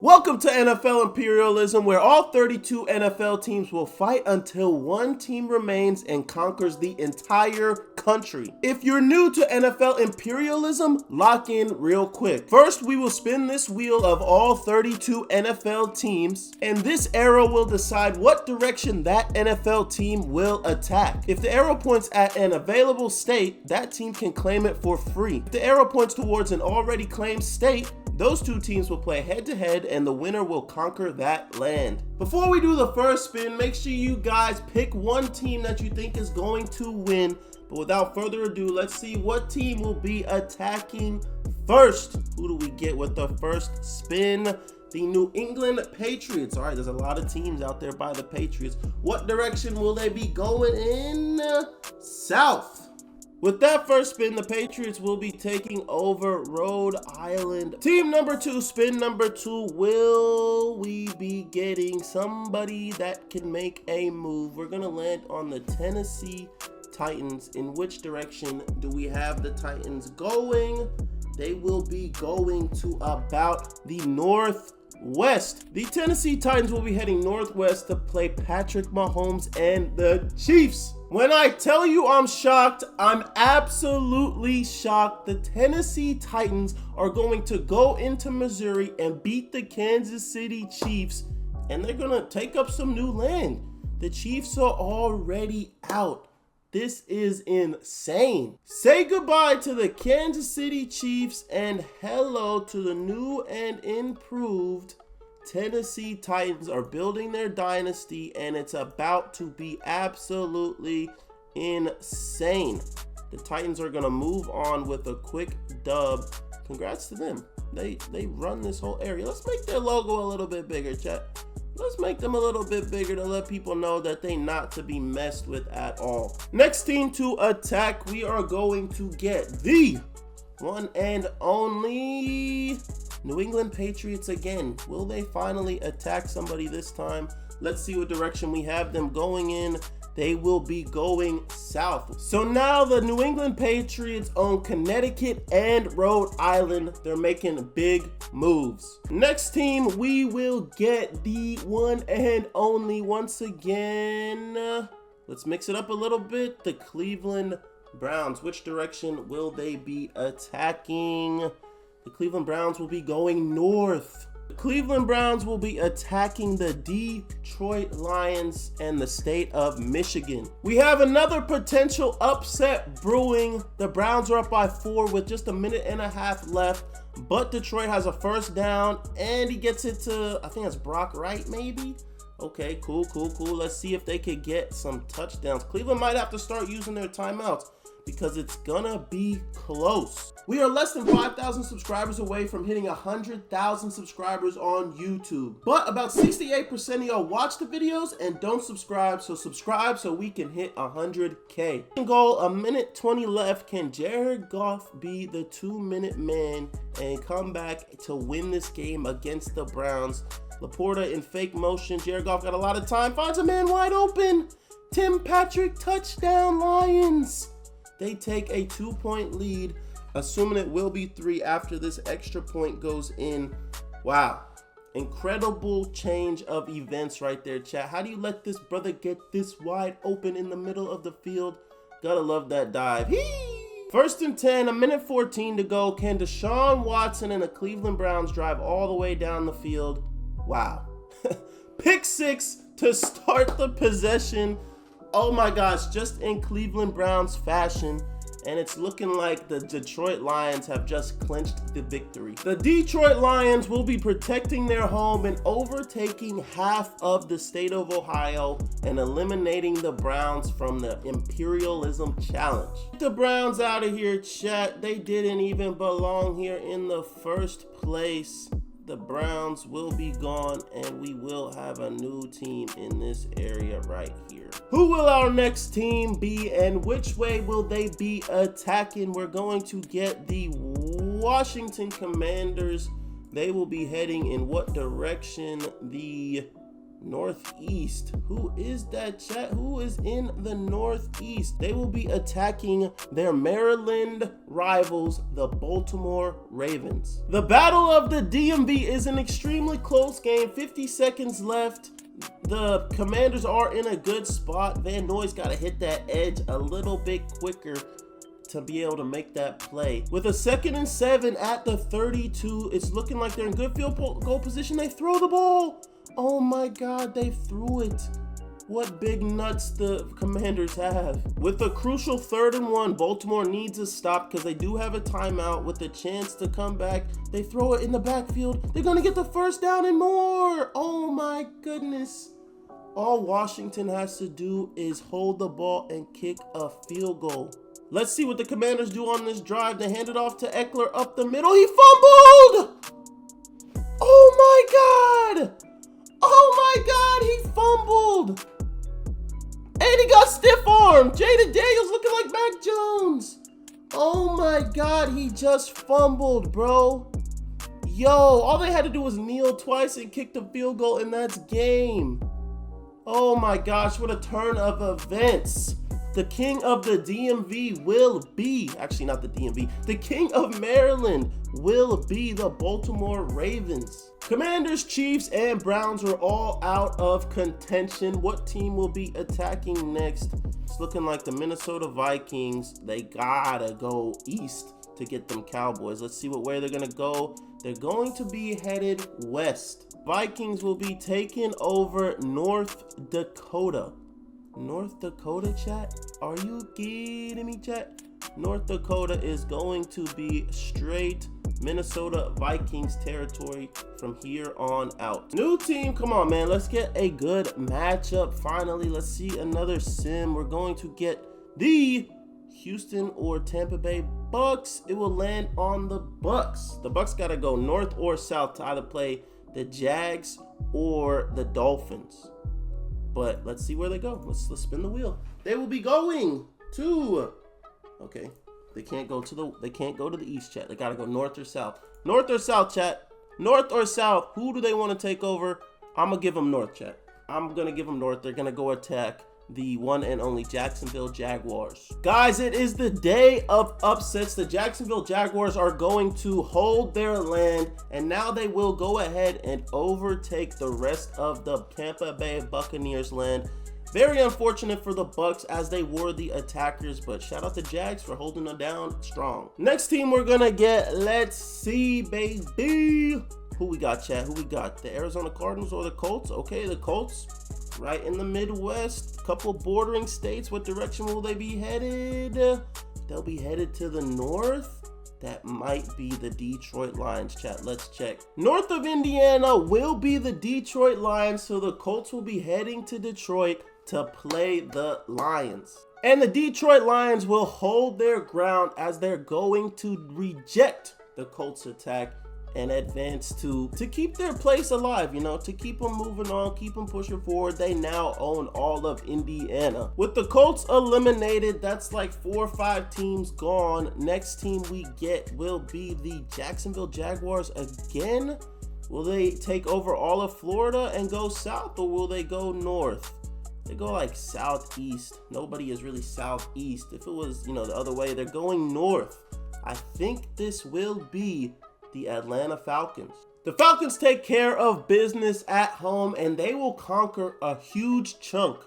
Welcome to NFL Imperialism, where all 32 NFL teams will fight until one team remains and conquers the entire country. If you're new to NFL Imperialism, lock in real quick. First, we will spin this wheel of all 32 NFL teams, and this arrow will decide what direction that NFL team will attack. If the arrow points at an available state, that team can claim it for free. If the arrow points towards an already claimed state, those two teams will play head-to-head and the winner will conquer that land. Before we do the first spin, make sure you guys pick one team that you think is going to win. But without further ado, let's see what team will be attacking first. Who do we get with the first spin? The New England Patriots. All right, there's a lot of teams out there by the Patriots. What direction will they be going in? South. With that first spin, the Patriots will be taking over Rhode Island. Team number two, spin number two, will we be getting somebody that can make a move? We're going to land on the Tennessee Titans. In which direction do we have the Titans going? They will be going to about the northwest. The Tennessee Titans will be heading northwest to play Patrick Mahomes and the Chiefs. When I tell you I'm shocked, I'm absolutely shocked. The Tennessee Titans are going to go into Missouri and beat the Kansas City Chiefs, and they're going to take up some new land. The Chiefs are already out. This is insane. Say goodbye to the Kansas City Chiefs and hello to the new and improved Tennessee Titans. Are building their dynasty, and it's about to be absolutely insane. The Titans are going to move on with a quick dub. Congrats to them. They run this whole area. Let's make their logo a little bit bigger, chat. Let's make them a little bit bigger to let people know that they not to be messed with at all. Next team to attack, we are going to get the one and only New England Patriots again. Will they finally attack somebody this time? Let's see what direction we have them going in. They will be going south. So now the New England Patriots own Connecticut and Rhode Island. They're making big moves. Next team, we will get the one and only, once again, let's mix it up a little bit, the Cleveland Browns. Which direction will they be attacking? The Cleveland Browns will be going north. The Cleveland Browns will be attacking the Detroit Lions and the state of Michigan. We have another potential upset brewing. The Browns are up by 4 with just a minute and a half left, but Detroit has a first down and he gets it to, I think that's Brock Wright maybe? Okay, cool. Let's see if they could get some touchdowns. Cleveland might have to start using their timeouts because it's gonna be close. We are less than 5,000 subscribers away from hitting 100,000 subscribers on YouTube. But about 68% of y'all watch the videos and don't subscribe, so subscribe so we can hit 100K. Goal, a minute 20 left. Can Jared Goff be the 2-minute man and come back to win this game against the Browns? Laporta in fake motion. Jared Goff got a lot of time, finds a man wide open. Tim Patrick, touchdown Lions. They take a 2-point lead, assuming it will be 3 after this extra point goes in. Wow. Incredible change of events right there, chat. How do you let this brother get this wide open in the middle of the field? Gotta love that dive. First and 10, a minute 14 to go. Can Deshaun Watson and the Cleveland Browns drive all the way down the field? Wow. Pick 6 to start the possession. Oh my gosh, just in Cleveland Browns fashion, and it's looking like the Detroit Lions have just clinched the victory. The Detroit Lions will be protecting their home and overtaking half of the state of Ohio and eliminating the Browns from the Imperialism Challenge. Get the Browns out of here, chat. They didn't even belong here in the first place. The Browns will be gone and we will have a new team in this area right here. Who will our next team be and which way will they be attacking? We're going to get the Washington Commanders. They will be heading in what direction? The Northeast. Who is that, chat? Who is in the Northeast? They will be attacking their Maryland rivals, the Baltimore Ravens. The Battle of the DMV is an extremely close game. 50 seconds left. The Commanders are in a good spot. Van Noy's got to hit that edge a little bit quicker to be able to make that play. With a 2nd and 7 at the 32, it's looking like they're in good field goal position. They throw the ball. Oh my God, they threw it. What big nuts the Commanders have. With a crucial 3rd and 1, Baltimore needs a stop because they do have a timeout with a chance to come back. They throw it in the backfield. They're gonna get the 1st down and more. Oh my goodness. All Washington has to do is hold the ball and kick a field goal. Let's see what the Commanders do on this drive. They hand it off to Eckler up the middle. He fumbled! Oh my God! Oh my God, he fumbled! And he got stiff-armed. Jaden Daniels looking like Mac Jones. Oh my God, he just fumbled, bro. Yo, all they had to do was kneel twice and kick the field goal, and that's game. Oh my gosh, what a turn of events. The king of the DMV will be, actually not the DMV, the king of Maryland will be the Baltimore Ravens. Commanders, Chiefs, and Browns are all out of contention. What team will be attacking next? It's looking like the Minnesota Vikings. They gotta go east to get them Cowboys. Let's see what way they're gonna go. They're going to be headed west. Vikings will be taking over North Dakota. North Dakota, chat? Are you kidding me, chat? North Dakota is going to be straight Minnesota Vikings territory from here on out. New team, come on, man. Let's get a good matchup finally. Let's see another sim. We're going to get the Houston or Tampa Bay Bucks. It will land on the Bucks. The Bucks got to go north or south to either play the Jags or the Dolphins. But let's see where they go. Let's spin the wheel. They will be going to, okay, they can't go to the east, chat. They gotta go north or south. North or south, chat. North or south. Who do they want to take over? I'm gonna give them north, chat. I'm gonna give them north. They're gonna go attack the one and only Jacksonville Jaguars. Guys, it is the day of upsets. The Jacksonville Jaguars are going to hold their land, and now they will go ahead and overtake the rest of the Tampa Bay Buccaneers land. Very unfortunate for the Bucks as they were the attackers, but shout out to Jags for holding them down strong. Next team we're gonna get, let's see, baby. Who we got, chat? Who we got? The Arizona Cardinals or the Colts? Okay, the Colts. Right in the Midwest, couple bordering states. What direction will they be headed? They'll be headed to the north. That might be the Detroit Lions, chat. Let's check. North of Indiana will be the Detroit Lions, so the Colts will be heading to Detroit to play the Lions. And the Detroit Lions will hold their ground as they're going to reject the Colts attack and advance to keep their place alive, you know, to keep them moving on, keep them pushing forward. They now own all of Indiana. With the Colts eliminated, that's like 4 or 5 teams gone. Next team we get will be the Jacksonville Jaguars again. Will they take over all of Florida and go south, or will they go north? They go like southeast. Nobody is really southeast. If it was, you know, the other way, they're going north. I think this will be the Atlanta Falcons. The Falcons take care of business at home, and they will conquer a huge chunk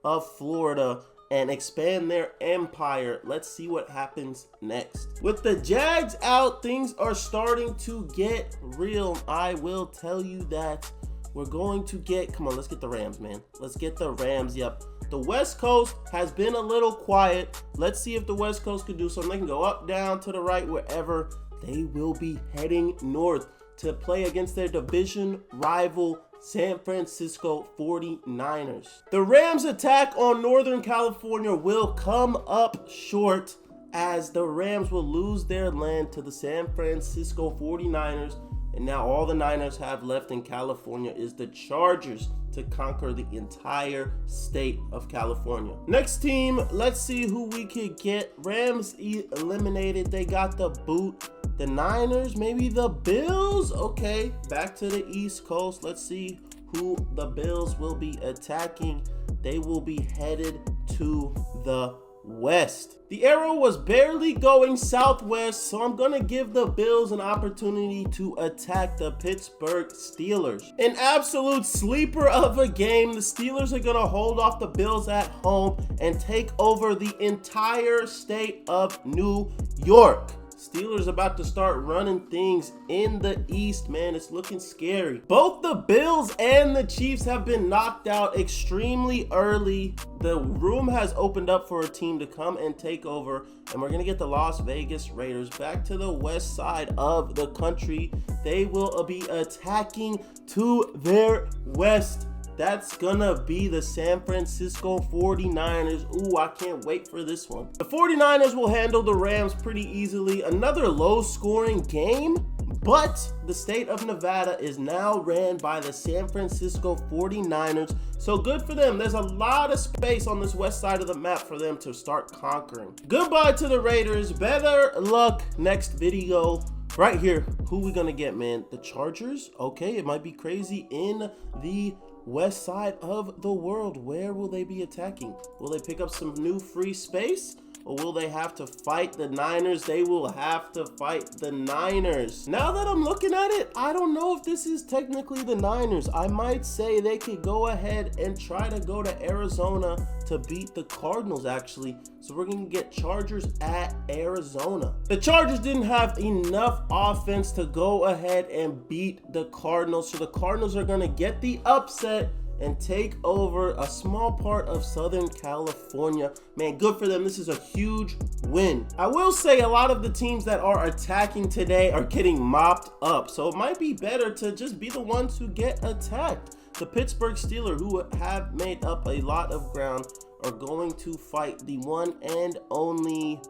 of Florida and expand their empire. Let's see what happens next. With the Jags out, things are starting to get real. I will tell you that. We're going to get, come on, let's get the Rams, man. Let's get the Rams, yep. The West Coast has been a little quiet. Let's see if the West Coast can do something. They can go up, down, to the right, wherever. They will be heading north to play against their division rival San Francisco 49ers. The Rams' attack on Northern California will come up short as the Rams will lose their land to the San Francisco 49ers. And now all the Niners have left in California is the Chargers to conquer the entire state of California. Next team, let's see who we could get. Rams eliminated. They got the boot. The Niners, maybe the Bills. Okay, back to the East Coast. Let's see who the Bills will be attacking. They will be headed to the west. The arrow was barely going southwest, so I'm gonna give the Bills an opportunity to attack the Pittsburgh Steelers. An absolute sleeper of a game. The Steelers are gonna hold off the Bills at home and take over the entire state of New York. Steelers about to start running things in the East, man. It's looking scary. Both the Bills and the Chiefs have been knocked out extremely early. The room has opened up for a team to come and take over, and we're going to get the Las Vegas Raiders back to the west side of the country. They will be attacking to their west. That's gonna be the San Francisco 49ers. Ooh, I can't wait for this one. The 49ers will handle the Rams pretty easily. Another low-scoring game, but the state of Nevada is now ran by the San Francisco 49ers. So good for them. There's a lot of space on this west side of the map for them to start conquering. Goodbye to the Raiders. Better luck next video. Right here, who we gonna get, man? The Chargers? Okay, it might be crazy in the west side of the world. Where will they be attacking? Will they pick up some new free space? Or will they have to fight the Niners? They will have to fight the Niners. Now that I'm looking at it, I don't know if this is technically the Niners. I might say they could go ahead and try to go to Arizona to beat the Cardinals, actually. So we're going to get Chargers at Arizona. The Chargers didn't have enough offense to go ahead and beat the Cardinals. So the Cardinals are going to get the upset and take over a small part of Southern California. Man, good for them. This is a huge win. I will say a lot of the teams that are attacking today are getting mopped up. So it might be better to just be the ones who get attacked. The Pittsburgh Steelers, who have made up a lot of ground, are going to fight the one and only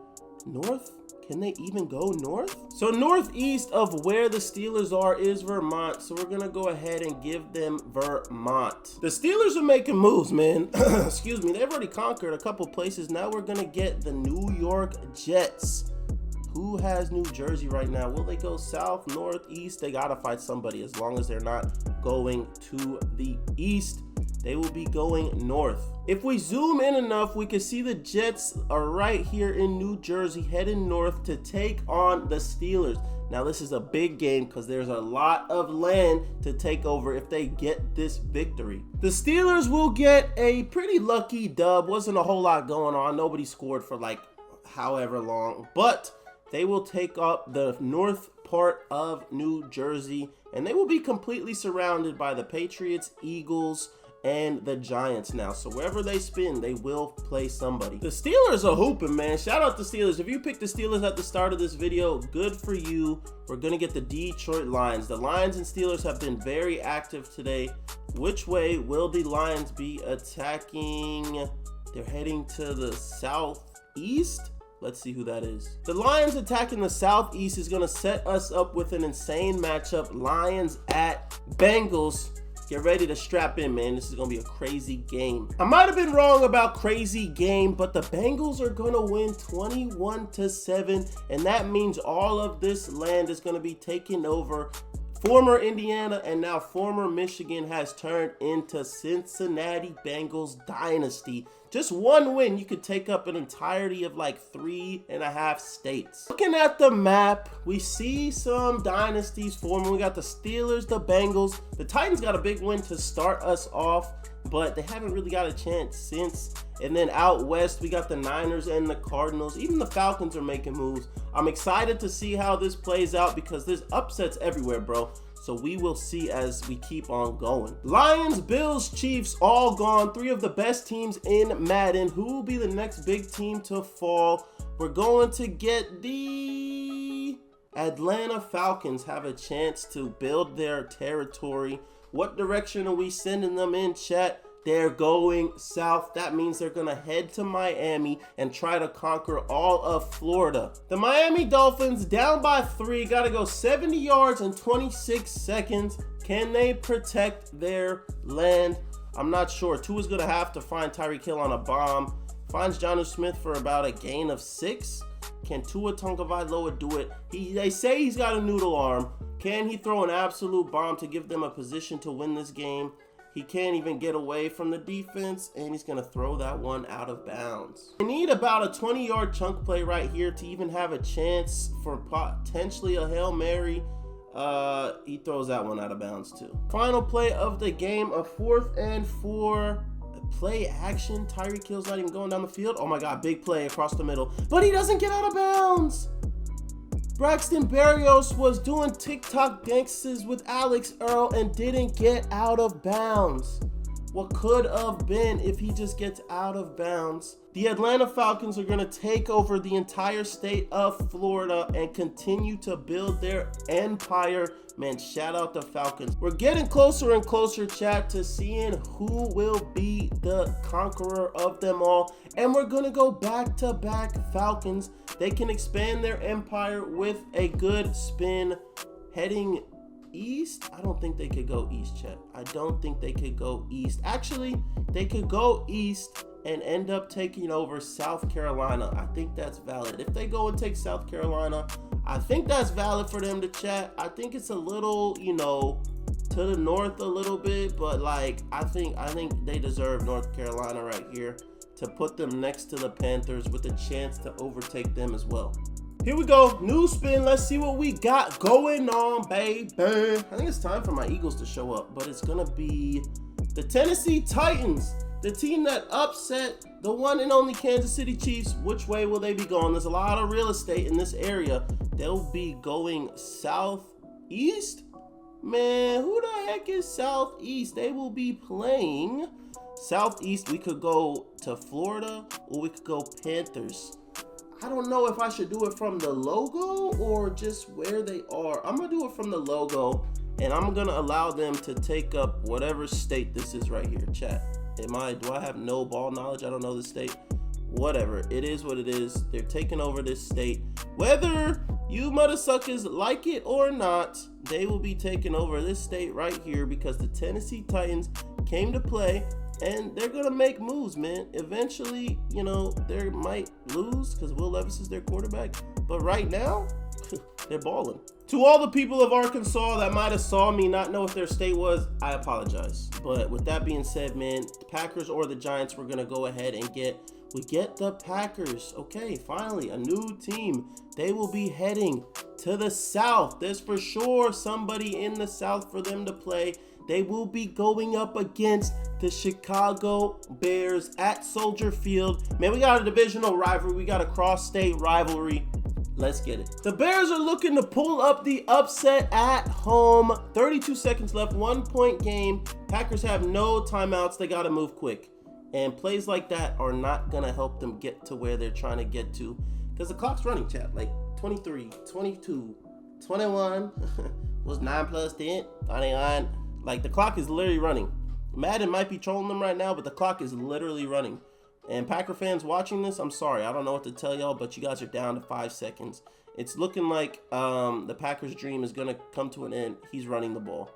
North. Can they even go north? So northeast of where the Steelers are is Vermont. So we're going to go ahead and give them Vermont. The Steelers are making moves, man. Excuse me. They've already conquered a couple places. Now we're going to get the New York Jets. Who has New Jersey right now? Will they go south, north, east? They got to fight somebody. As long as they're not going to the east, they will be going north. If we zoom in enough, we can see the Jets are right here in New Jersey, heading north to take on the Steelers. Now, this is a big game because there's a lot of land to take over if they get this victory. The Steelers will get a pretty lucky dub. Wasn't a whole lot going on. Nobody scored for like however long, but they will take up the north part of New Jersey, and they will be completely surrounded by the Patriots, Eagles, and the Giants now. So wherever they spin, they will play somebody. The Steelers are hooping, man. Shout out to Steelers. If you picked the Steelers at the start of this video, good for you. We're going to get the Detroit Lions. The Lions and Steelers have been very active today. Which way will the Lions be attacking? They're heading to the southeast. Let's see who that is. The Lions attacking the southeast is going to set us up with an insane matchup. Lions at Bengals. Get ready to strap in, man. This is going to be a crazy game. I might have been wrong about crazy game, but the Bengals are going to win 21-7, and that means all of this land is going to be taken over. Former Indiana and now former Michigan has turned into Cincinnati Bengals dynasty. Just one win, you could take up an entirety of like 3.5 states. Looking at the map, we see some dynasties forming. We got the Steelers, the Bengals. The Titans got a big win to start us off, but they haven't really got a chance since. And then out west, we got the Niners and the Cardinals. Even the Falcons are making moves. I'm excited to see how this plays out because there's upsets everywhere, bro. So we will see as we keep on going. Lions, Bills, Chiefs, all gone. 3 of the best teams in Madden. Who will be the next big team to fall? We're going to get the Atlanta Falcons have a chance to build their territory. What direction are we sending them in, chat? They're going south. That means they're going to head to Miami and try to conquer all of Florida. The Miami Dolphins down by 3. Got to go 70 yards in 26 seconds. Can they protect their land? I'm not sure. Tua's going to have to find Tyreek Hill on a bomb. Finds Jonnu Smith for about a gain of 6. Can Tua Tagovailoa do it? They say he's got a noodle arm. Can he throw an absolute bomb to give them a position to win this game? He can't even get away from the defense, and he's going to throw that one out of bounds. We need about a 20-yard chunk play right here to even have a chance for potentially a Hail Mary. He throws that one out of bounds too. Final play of the game, a 4th and 4. Play action. Tyreek Hill's not even going down the field. Oh my God, big play across the middle, but he doesn't get out of bounds. Braxton Berrios was doing TikTok dances with Alex Earl and didn't get out of bounds. What could have been if he just gets out of bounds. The Atlanta Falcons are going to take over the entire state of Florida and continue to build their empire. Man, shout out the Falcons. We're getting closer and closer, chat, to seeing who will be the conqueror of them all. And we're going to go back-to-back Falcons. They can expand their empire with a good spin heading east. I don't think they could go east, chat. I don't think they could go east. Actually, they could go east and end up taking over South Carolina. I think that's valid. If they go and take South Carolina, I think that's valid for them to chat. I think it's a little, to the north a little bit, but like I think they deserve North Carolina right here to put them next to the Panthers with a chance to overtake them as well. Here we go, new spin. Let's see what we got going on, baby. I think it's time for my Eagles to show up, but it's gonna be the Tennessee Titans, the team that upset the one and only Kansas City Chiefs. Which way will they be going? There's a lot of real estate in this area. They'll be going southeast. Man, who the heck is southeast? They will be playing southeast. We could go to Florida or we could go Panthers. I don't know if I should do it from the logo or just where they are. I'm going to do it from the logo, and I'm going to allow them to take up whatever state this is right here. Chat. Do I have no ball knowledge? I don't know the state. Whatever. It is what it is. They're taking over this state. Whether you mother suckers like it or not, they will be taking over this state right here because the Tennessee Titans came to play. And they're going to make moves, man. Eventually, they might lose because Will Levis is their quarterback. But right now, they're balling. To all the people of Arkansas that might have saw me not know what their state was, I apologize. But with that being said, man, the Packers or the Giants, we're going to go ahead and we get the Packers. Okay, finally, a new team. They will be heading to the South. There's for sure somebody in the South for them to play. They will be going up against the Chicago Bears at Soldier Field. Man, we got a divisional rivalry. We got a cross-state rivalry. Let's get it. The Bears are looking to pull up the upset at home. 32 seconds left, 1-point game. Packers have no timeouts. They got to move quick. And plays like that are not going to help them get to where they're trying to get to. Because the clock's running, chat. Like 23, 22, 21 was 9 plus 10, 29. Like, the clock is literally running. Madden might be trolling them right now, but the clock is literally running. And Packer fans watching this, I'm sorry. I don't know what to tell y'all, but you guys are down to 5 seconds. It's looking like the Packers' dream is going to come to an end. He's running the ball.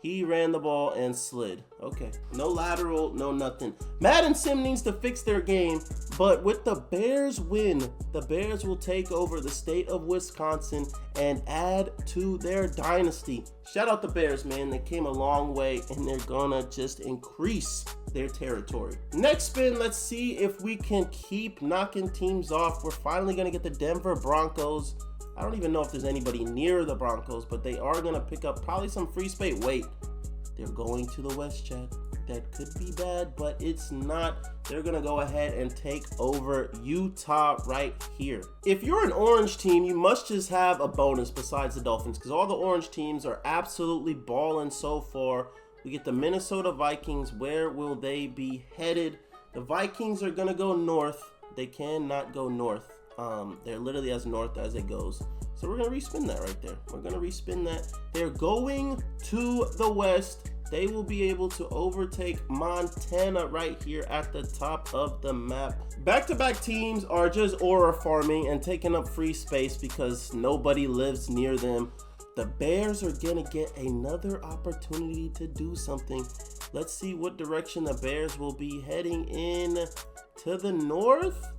He ran the ball and slid. Okay. No lateral, no nothing. Madden Sim needs to fix their game, but with the Bears win, the Bears will take over the state of Wisconsin and add to their dynasty. Shout out the Bears, man. They came a long way, and they're gonna just increase their territory. Next spin, let's see if we can keep knocking teams off. We're finally gonna get the Denver Broncos. I don't even know if there's anybody near the Broncos, but they are going to pick up probably some free space. Wait, they're going to the West, chat. That could be bad, but it's not. They're going to go ahead and take over Utah right here. If you're an orange team, you must just have a bonus besides the Dolphins because all the orange teams are absolutely balling so far. We get the Minnesota Vikings. Where will they be headed? The Vikings are going to go north. They cannot go north. They're literally as north as it goes. So we're going to respin that right there. We're going to respin that. They're going to the west. They will be able to overtake Montana right here at the top of the map. Back-to-back teams are just aura farming and taking up free space because nobody lives near them. The Bears are going to get another opportunity to do something. Let's see what direction the Bears will be heading in. To the north?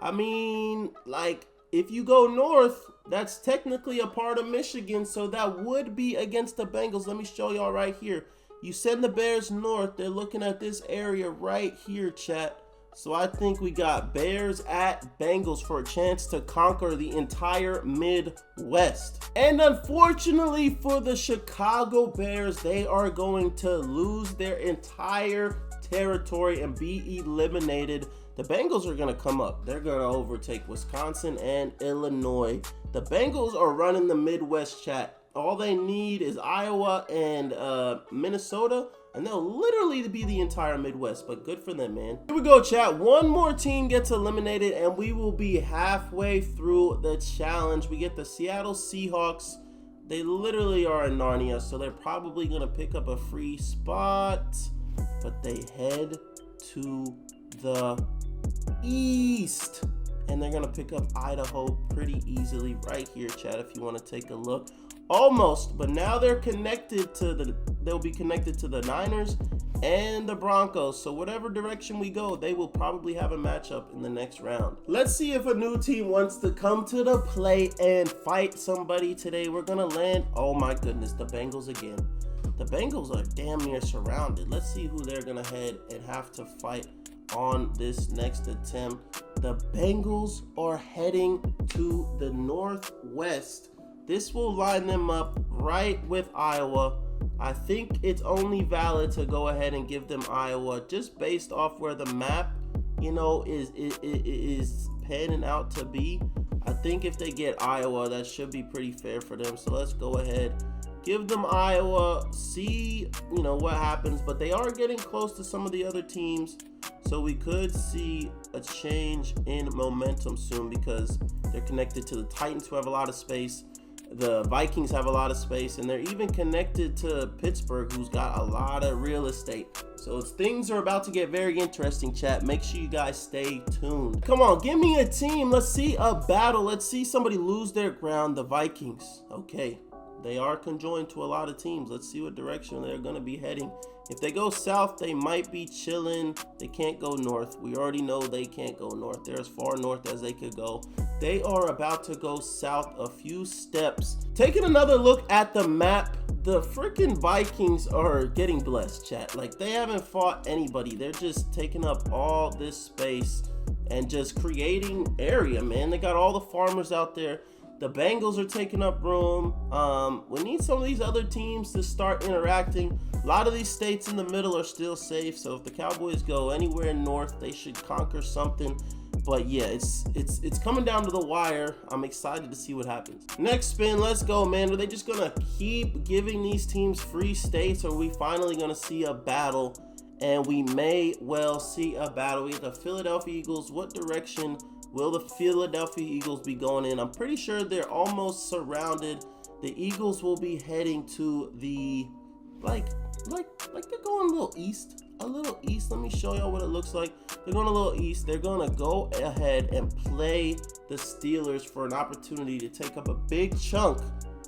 I mean, like, if you go north, that's technically a part of Michigan, so that would be against the Bengals. Let me show y'all right here. You send the Bears north, they're looking at this area right here, chat. So I think we got Bears at Bengals for a chance to conquer the entire Midwest. And unfortunately for the Chicago Bears, they are going to lose their entire territory and be eliminated. The Bengals are going to come up. They're going to overtake Wisconsin and Illinois. The Bengals are running the Midwest, chat. All they need is Iowa and Minnesota, and they'll literally be the entire Midwest, but good for them, man. Here we go, chat. One more team gets eliminated, and we will be halfway through the challenge. We get the Seattle Seahawks. They literally are in Narnia, so they're probably going to pick up a free spot, but they head to the east, and they're going to pick up Idaho pretty easily right here, chat, if you want to take a look. Almost, but now they'll be connected to the Niners and the Broncos. So whatever direction we go, they will probably have a matchup in the next round. Let's see if a new team wants to come to the plate and fight somebody today. We're gonna land, oh my goodness, the Bengals again. The Bengals are damn near surrounded. Let's see who they're gonna head and have to fight on this next attempt. The Bengals are heading to the Northwest. This will line them up right with Iowa. I think it's only valid to go ahead and give them Iowa just based off where the map, you know, is panning out to be. I think if they get Iowa, that should be pretty fair for them. So let's go ahead, give them Iowa, see, you know, what happens. But they are getting close to some of the other teams, so we could see a change in momentum soon because they're connected to the Titans, who have a lot of space. The Vikings have a lot of space, and they're even connected to Pittsburgh, who's got a lot of real estate. So things are about to get very interesting, chat. Make sure you guys stay tuned. Come on, give me a team. Let's see a battle. Let's see somebody lose their ground. The Vikings. Okay, they are conjoined to a lot of teams. Let's see what direction they're going to be heading. If they go south, they might be chilling. They can't go north. We already know they can't go north. They're as far north as they could go. They are about to go south a few steps. Taking another look at the map, the freaking Vikings are getting blessed, chat. Like, they haven't fought anybody. They're just taking up all this space and just creating area, man. They got all the farmers out there. The Bengals are taking up room. We need some of these other teams to start interacting. A lot of these states in the middle are still safe, so if the Cowboys go anywhere north, they should conquer something. But yeah, it's coming down to the wire. I'm excited to see what happens. Next spin, let's go, man. Are they just gonna keep giving these teams free states, or are we finally gonna see a battle? And we may well see a battle. We have the Philadelphia Eagles. What direction will the Philadelphia Eagles be going in? I'm pretty sure they're almost surrounded. The Eagles will be heading to the, like they're going a little east. Let me show y'all what it looks like. They're going a little east. They're going to go ahead and play the Steelers for an opportunity to take up a big chunk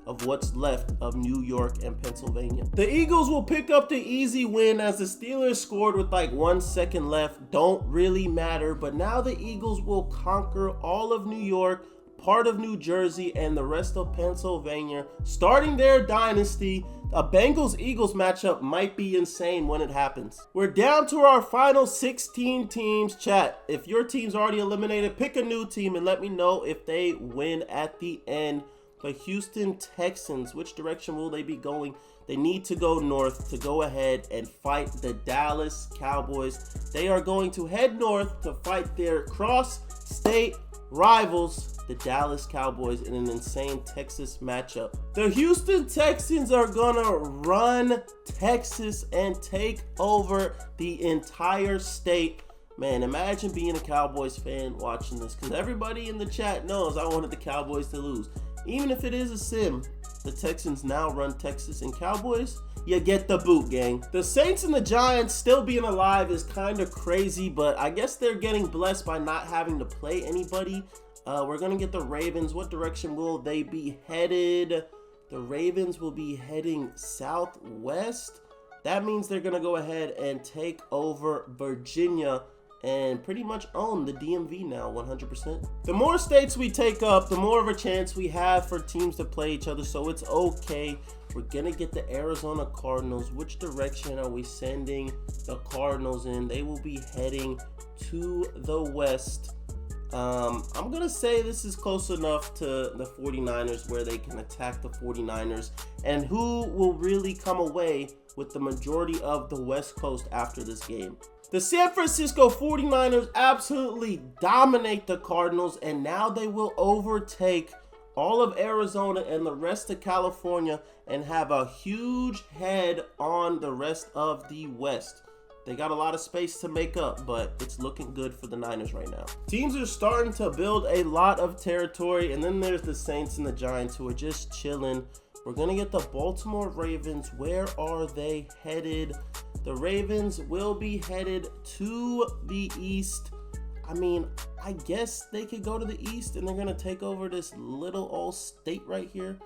of what's left of New York and Pennsylvania. The Eagles will pick up the easy win as the Steelers scored with like 1 second left. Don't really matter, but now the Eagles will conquer all of New York, part of New Jersey, and the rest of Pennsylvania, starting their dynasty. A Bengals-Eagles matchup might be insane when it happens. We're down to our final 16 teams. Chat, if your team's already eliminated, pick a new team and let me know if they win at the end. The Houston Texans, which direction will they be going? They need to go north to go ahead and fight the Dallas Cowboys. They are going to head north to fight their cross-state rivals, the Dallas Cowboys, in an insane Texas matchup. The Houston Texans are gonna run Texas and take over the entire state. Man, imagine being a Cowboys fan watching this, because everybody in the chat knows I wanted the Cowboys to lose. Even if it is a sim, the Texans now run Texas, and Cowboys, you get the boot, gang. The Saints and the Giants still being alive is kind of crazy, but I guess they're getting blessed by not having to play anybody. We're going to get the Ravens. What direction will they be headed? The Ravens will be heading southwest. That means they're going to go ahead and take over Virginia. and pretty much own the DMV now 100%. The more states we take up, the more of a chance we have for teams to play each other, so it's okay. We're gonna get the Arizona Cardinals. Which direction are we sending the Cardinals in? They will be heading to the west. I'm gonna say this is close enough to the 49ers where they can attack the 49ers, and who will really come away with the majority of the West Coast after this game. The San Francisco 49ers absolutely dominate the Cardinals, and now they will overtake all of Arizona and the rest of California and have a huge head on the rest of the West. They got a lot of space to make up, but it's looking good for the Niners right now. Teams are starting to build a lot of territory, and then there's the Saints and the Giants who are just chilling. We're going to get the Baltimore Ravens. Where are they headed? The Ravens will be headed to the East. I mean, I guess they could go to the East, and they're going to take over this little old state right here.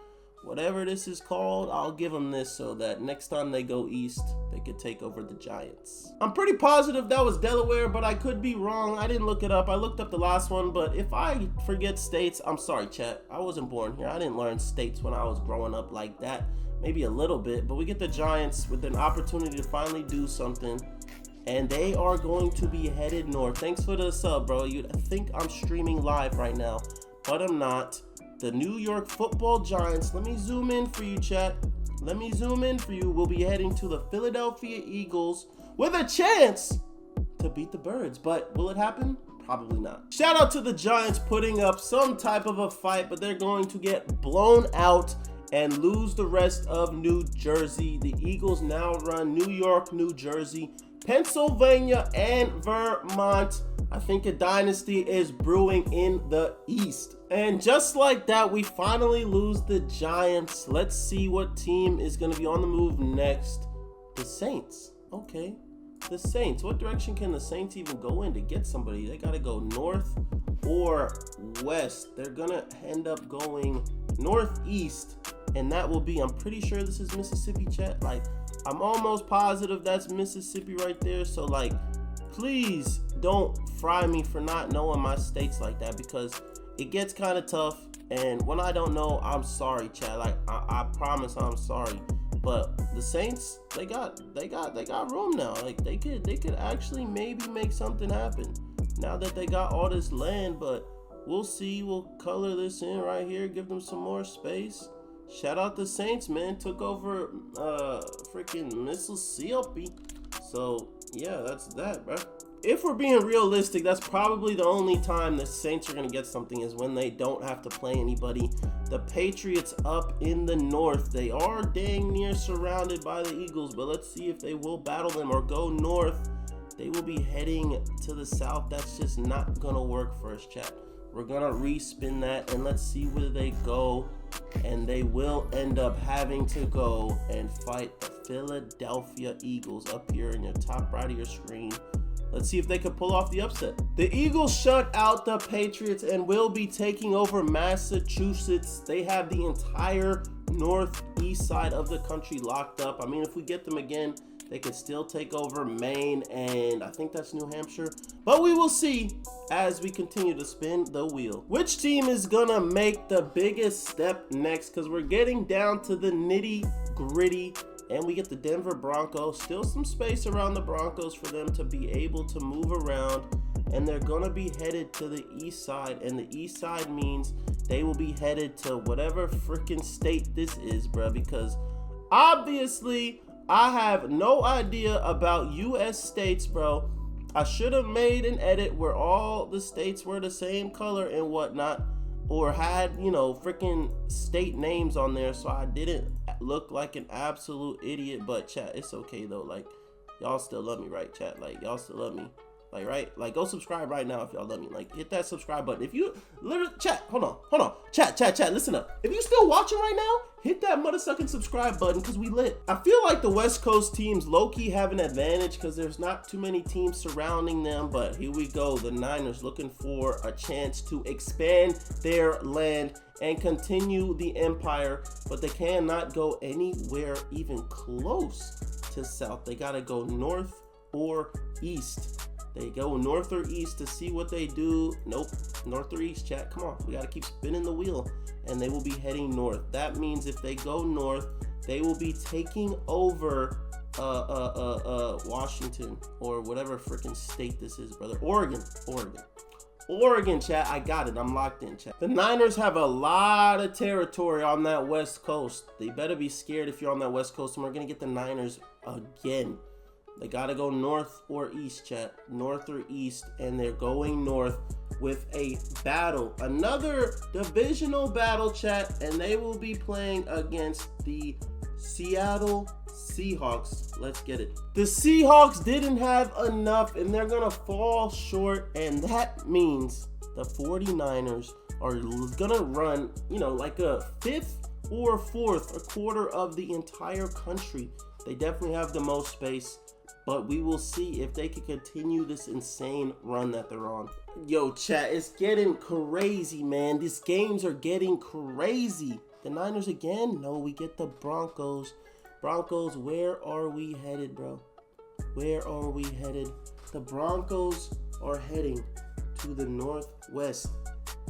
Whatever this is called, I'll give them this so that next time they go east, they could take over the Giants. I'm pretty positive that was Delaware, but I could be wrong. I didn't look it up. I looked up the last one, but if I forget states, I'm sorry, chat. I wasn't born here. I didn't learn states when I was growing up like that. Maybe a little bit, but we get the Giants with an opportunity to finally do something, and they are going to be headed north. Thanks for the sub, bro. You'd think I'm streaming live right now, but I'm not. The New York Football Giants, let me zoom in for you, chat. Let me zoom in for you. We'll be heading to the Philadelphia Eagles with a chance to beat the Birds. But will it happen? Probably not. Shout out to the Giants putting up some type of a fight, but they're going to get blown out and lose the rest of New Jersey. The Eagles now run New York, New Jersey, Pennsylvania, and Vermont. I think a dynasty is brewing in the East. And just like that, we finally lose the Giants. Let's see what team is going to be on the move next. The Saints. Okay. The Saints. What direction can the Saints even go in to get somebody? They got to go north or west. They're going to end up going northeast. And that will be, I'm pretty sure this is Mississippi, chat. Like, I'm almost positive that's Mississippi right there. So, like, please don't fry me for not knowing my states like that, because it gets kind of tough. And when I don't know, I'm sorry, chat. Like, I promise I'm sorry. But the Saints, they got room now. Like, they could actually maybe make something happen now that they got all this land. But we'll see. We'll color this in right here. Give them some more space. Shout out the Saints, man. Took over freaking Mississippi. So yeah, that's that, bro. If we're being realistic, that's probably the only time the Saints are going to get something is when they don't have to play anybody. The Patriots up in the north, they are dang near surrounded by the Eagles, but let's see if they will battle them or go north. They will be heading to the south. That's just not going to work for us, chat. We're going to respin that, and let's see where they go. And they will end up having to go and fight the Philadelphia Eagles up here in your top right of your screen. Let's see if they can pull off the upset. The Eagles shut out the Patriots and will be taking over Massachusetts. They have the entire northeast side of the country locked up. I mean, if we get them again, they could still take over Maine, and I think that's New Hampshire. But we will see as we continue to spin the wheel. Which team is gonna make the biggest step next? Because we're getting down to the nitty-gritty. And we get the Denver Broncos. Still some space around the Broncos for them to be able to move around. And they're going to be headed to the east side. And the east side means they will be headed to whatever freaking state this is, bro. Because obviously, I have no idea about U.S. states, bro. I should have made an edit where all the states were the same color and whatnot. Or had, you know, freaking state names on there so I didn't look like an absolute idiot. But chat, it's okay though. Like, y'all still love me, right, chat? Like, y'all still love me. Like, right? Like, go subscribe right now if y'all love me. Like, hit that subscribe button. If you literally, chat, hold on. Chat, listen up. If you still watching right now, hit that motherfucking subscribe button because we lit. I feel like the West Coast teams low-key have an advantage because there's not too many teams surrounding them. But here we go. The Niners looking for a chance to expand their land and continue the empire. But they cannot go anywhere even close to south. They got to go north or east. They go north or east to see what they do. Nope, north or east, chat. Come on, we got to keep spinning the wheel. And they will be heading north. That means if they go north, they will be taking over Washington or whatever freaking state this is, brother. Oregon, chat. I got it. I'm locked in, chat. The Niners have a lot of territory on that West Coast. They better be scared if you're on that West Coast, and we're going to get the Niners again. They got to go north or east, chat. North or east, and they're going north with a battle. Another divisional battle, chat, and they will be playing against the Seattle Seahawks. Let's get it. The Seahawks didn't have enough, and they're going to fall short, and that means the 49ers are going to run, like a fifth or fourth, a quarter of the entire country. They definitely have the most space, but we will see if they can continue this insane run that they're on. Yo, chat, it's getting crazy, man. These games are getting crazy. The Niners again? No, we get the Broncos. Broncos, where are we headed, bro? Where are we headed? The Broncos are heading to the Northwest.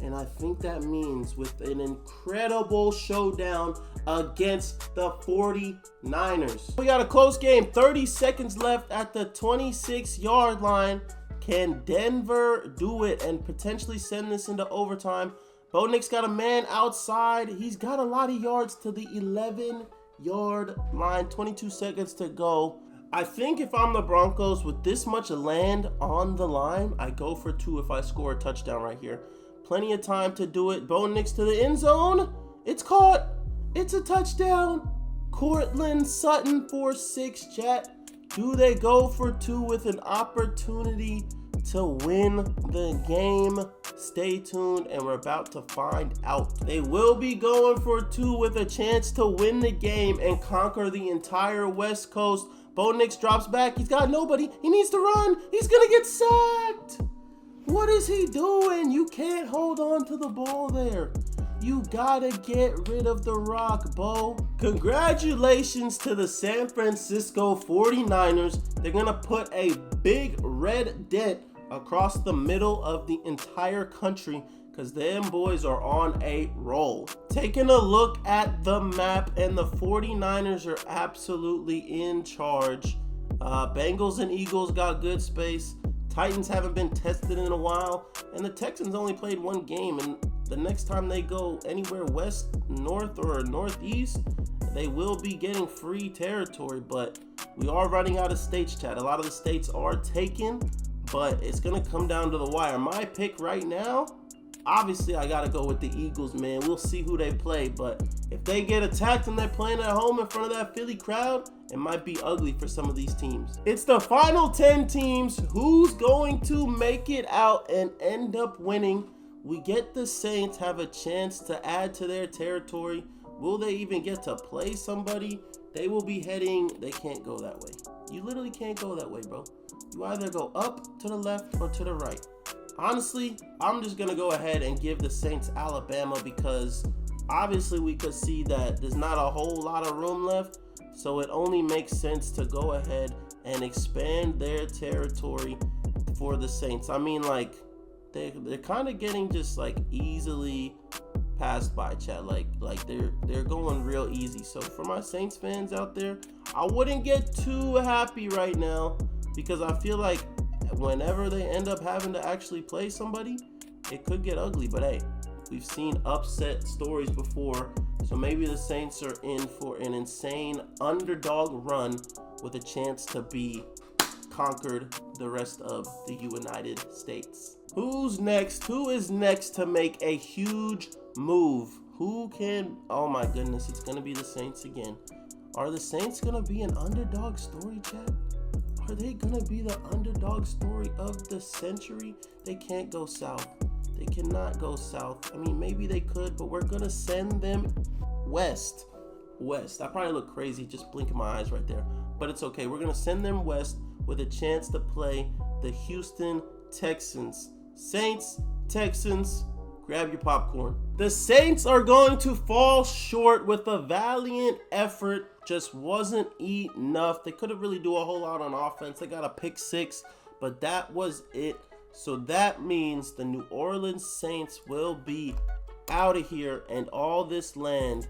And I think that means with an incredible showdown against the 49ers. We got a close game. 30 seconds left at the 26-yard line. Can Denver do it and potentially send this into overtime? Bo Nix got a man outside. He's got a lot of yards to the 11-yard line. 22 seconds to go. I think if I'm the Broncos with this much land on the line, I go for 2 if I score a touchdown right here. Plenty of time to do it. Bo Nix to the end zone. It's caught. It's a touchdown. Cortland Sutton for 6, chat. Do they go for 2 with an opportunity to win the game? Stay tuned and we're about to find out. They will be going for 2 with a chance to win the game and conquer the entire West Coast. Bo Nix drops back. He's got nobody. He needs to run. He's going to get sacked. What is he doing? You can't hold on to the ball there. You gotta get rid of the rock, Bo. Congratulations to the San Francisco 49ers. They're gonna put a big red dent across the middle of the entire country because them boys are on a roll. Taking a look at the map, and the 49ers are absolutely in charge. Bengals and Eagles got good space. Titans haven't been tested in a while, and the Texans only played 1 game, and the next time they go anywhere west, north, or northeast, they will be getting free territory, but we are running out of states, chat. A lot of the states are taken, but it's going to come down to the wire. My pick right now, obviously I got to go with the Eagles, man. We'll see who they play, but if they get attacked and they're playing at home in front of that Philly crowd, it might be ugly for some of these teams. It's the final 10 teams. Who's going to make it out and end up winning? We get the Saints have a chance to add to their territory. Will they even get to play somebody? They will be heading, they can't go that way. You literally can't go that way, bro. You either go up to the left or to the right. Honestly, I'm just going to go ahead and give the Saints Alabama because obviously we could see that there's not a whole lot of room left. So it only makes sense to go ahead and expand their territory for the Saints. I mean, like, they're kind of getting just like easily passed by, chat. Like they're going real easy. So for my Saints fans out there, I wouldn't get too happy right now because I feel like whenever they end up having to actually play somebody, it could get ugly. But hey, we've seen upset stories before. So maybe the Saints are in for an insane underdog run with a chance to be conquered the rest of the United States. Who's next? Who is next to make a huge move? Who can? Oh my goodness, it's going to be the Saints again. Are the Saints going to be an underdog story, chat? Are they going to be the underdog story of the century? They can't go south. They cannot go south. I mean, maybe they could, but we're going to send them west. I probably look crazy just blinking my eyes right there, but it's okay. We're going to send them west with a chance to play the Houston Texans. Saints, Texans, grab your popcorn. The Saints are going to fall short with a valiant effort. Just wasn't enough. They couldn't really do a whole lot on offense. They got a pick 6, but that was it. So that means the New Orleans Saints will be out of here, and all this land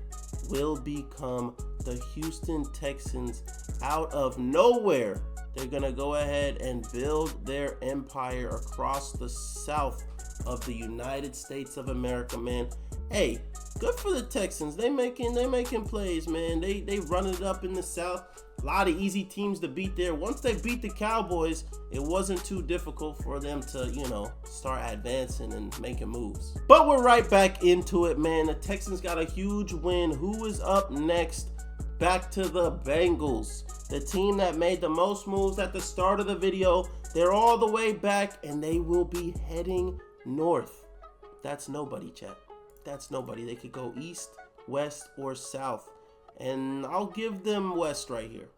will become the Houston Texans out of nowhere. They're gonna go ahead and build their empire across the south of the United States of America, man. Hey, good for the Texans. They're making plays, man. They run it up in the south. A lot of easy teams to beat there. Once they beat the Cowboys, it wasn't too difficult for them to, start advancing and making moves. But we're right back into it, man. The Texans got a huge win. Who is up next? Back to the Bengals, the team that made the most moves at the start of the video. They're all the way back, and they will be heading north. That's nobody, chat. That's nobody. They could go east, west, or south. And I'll give them west right here.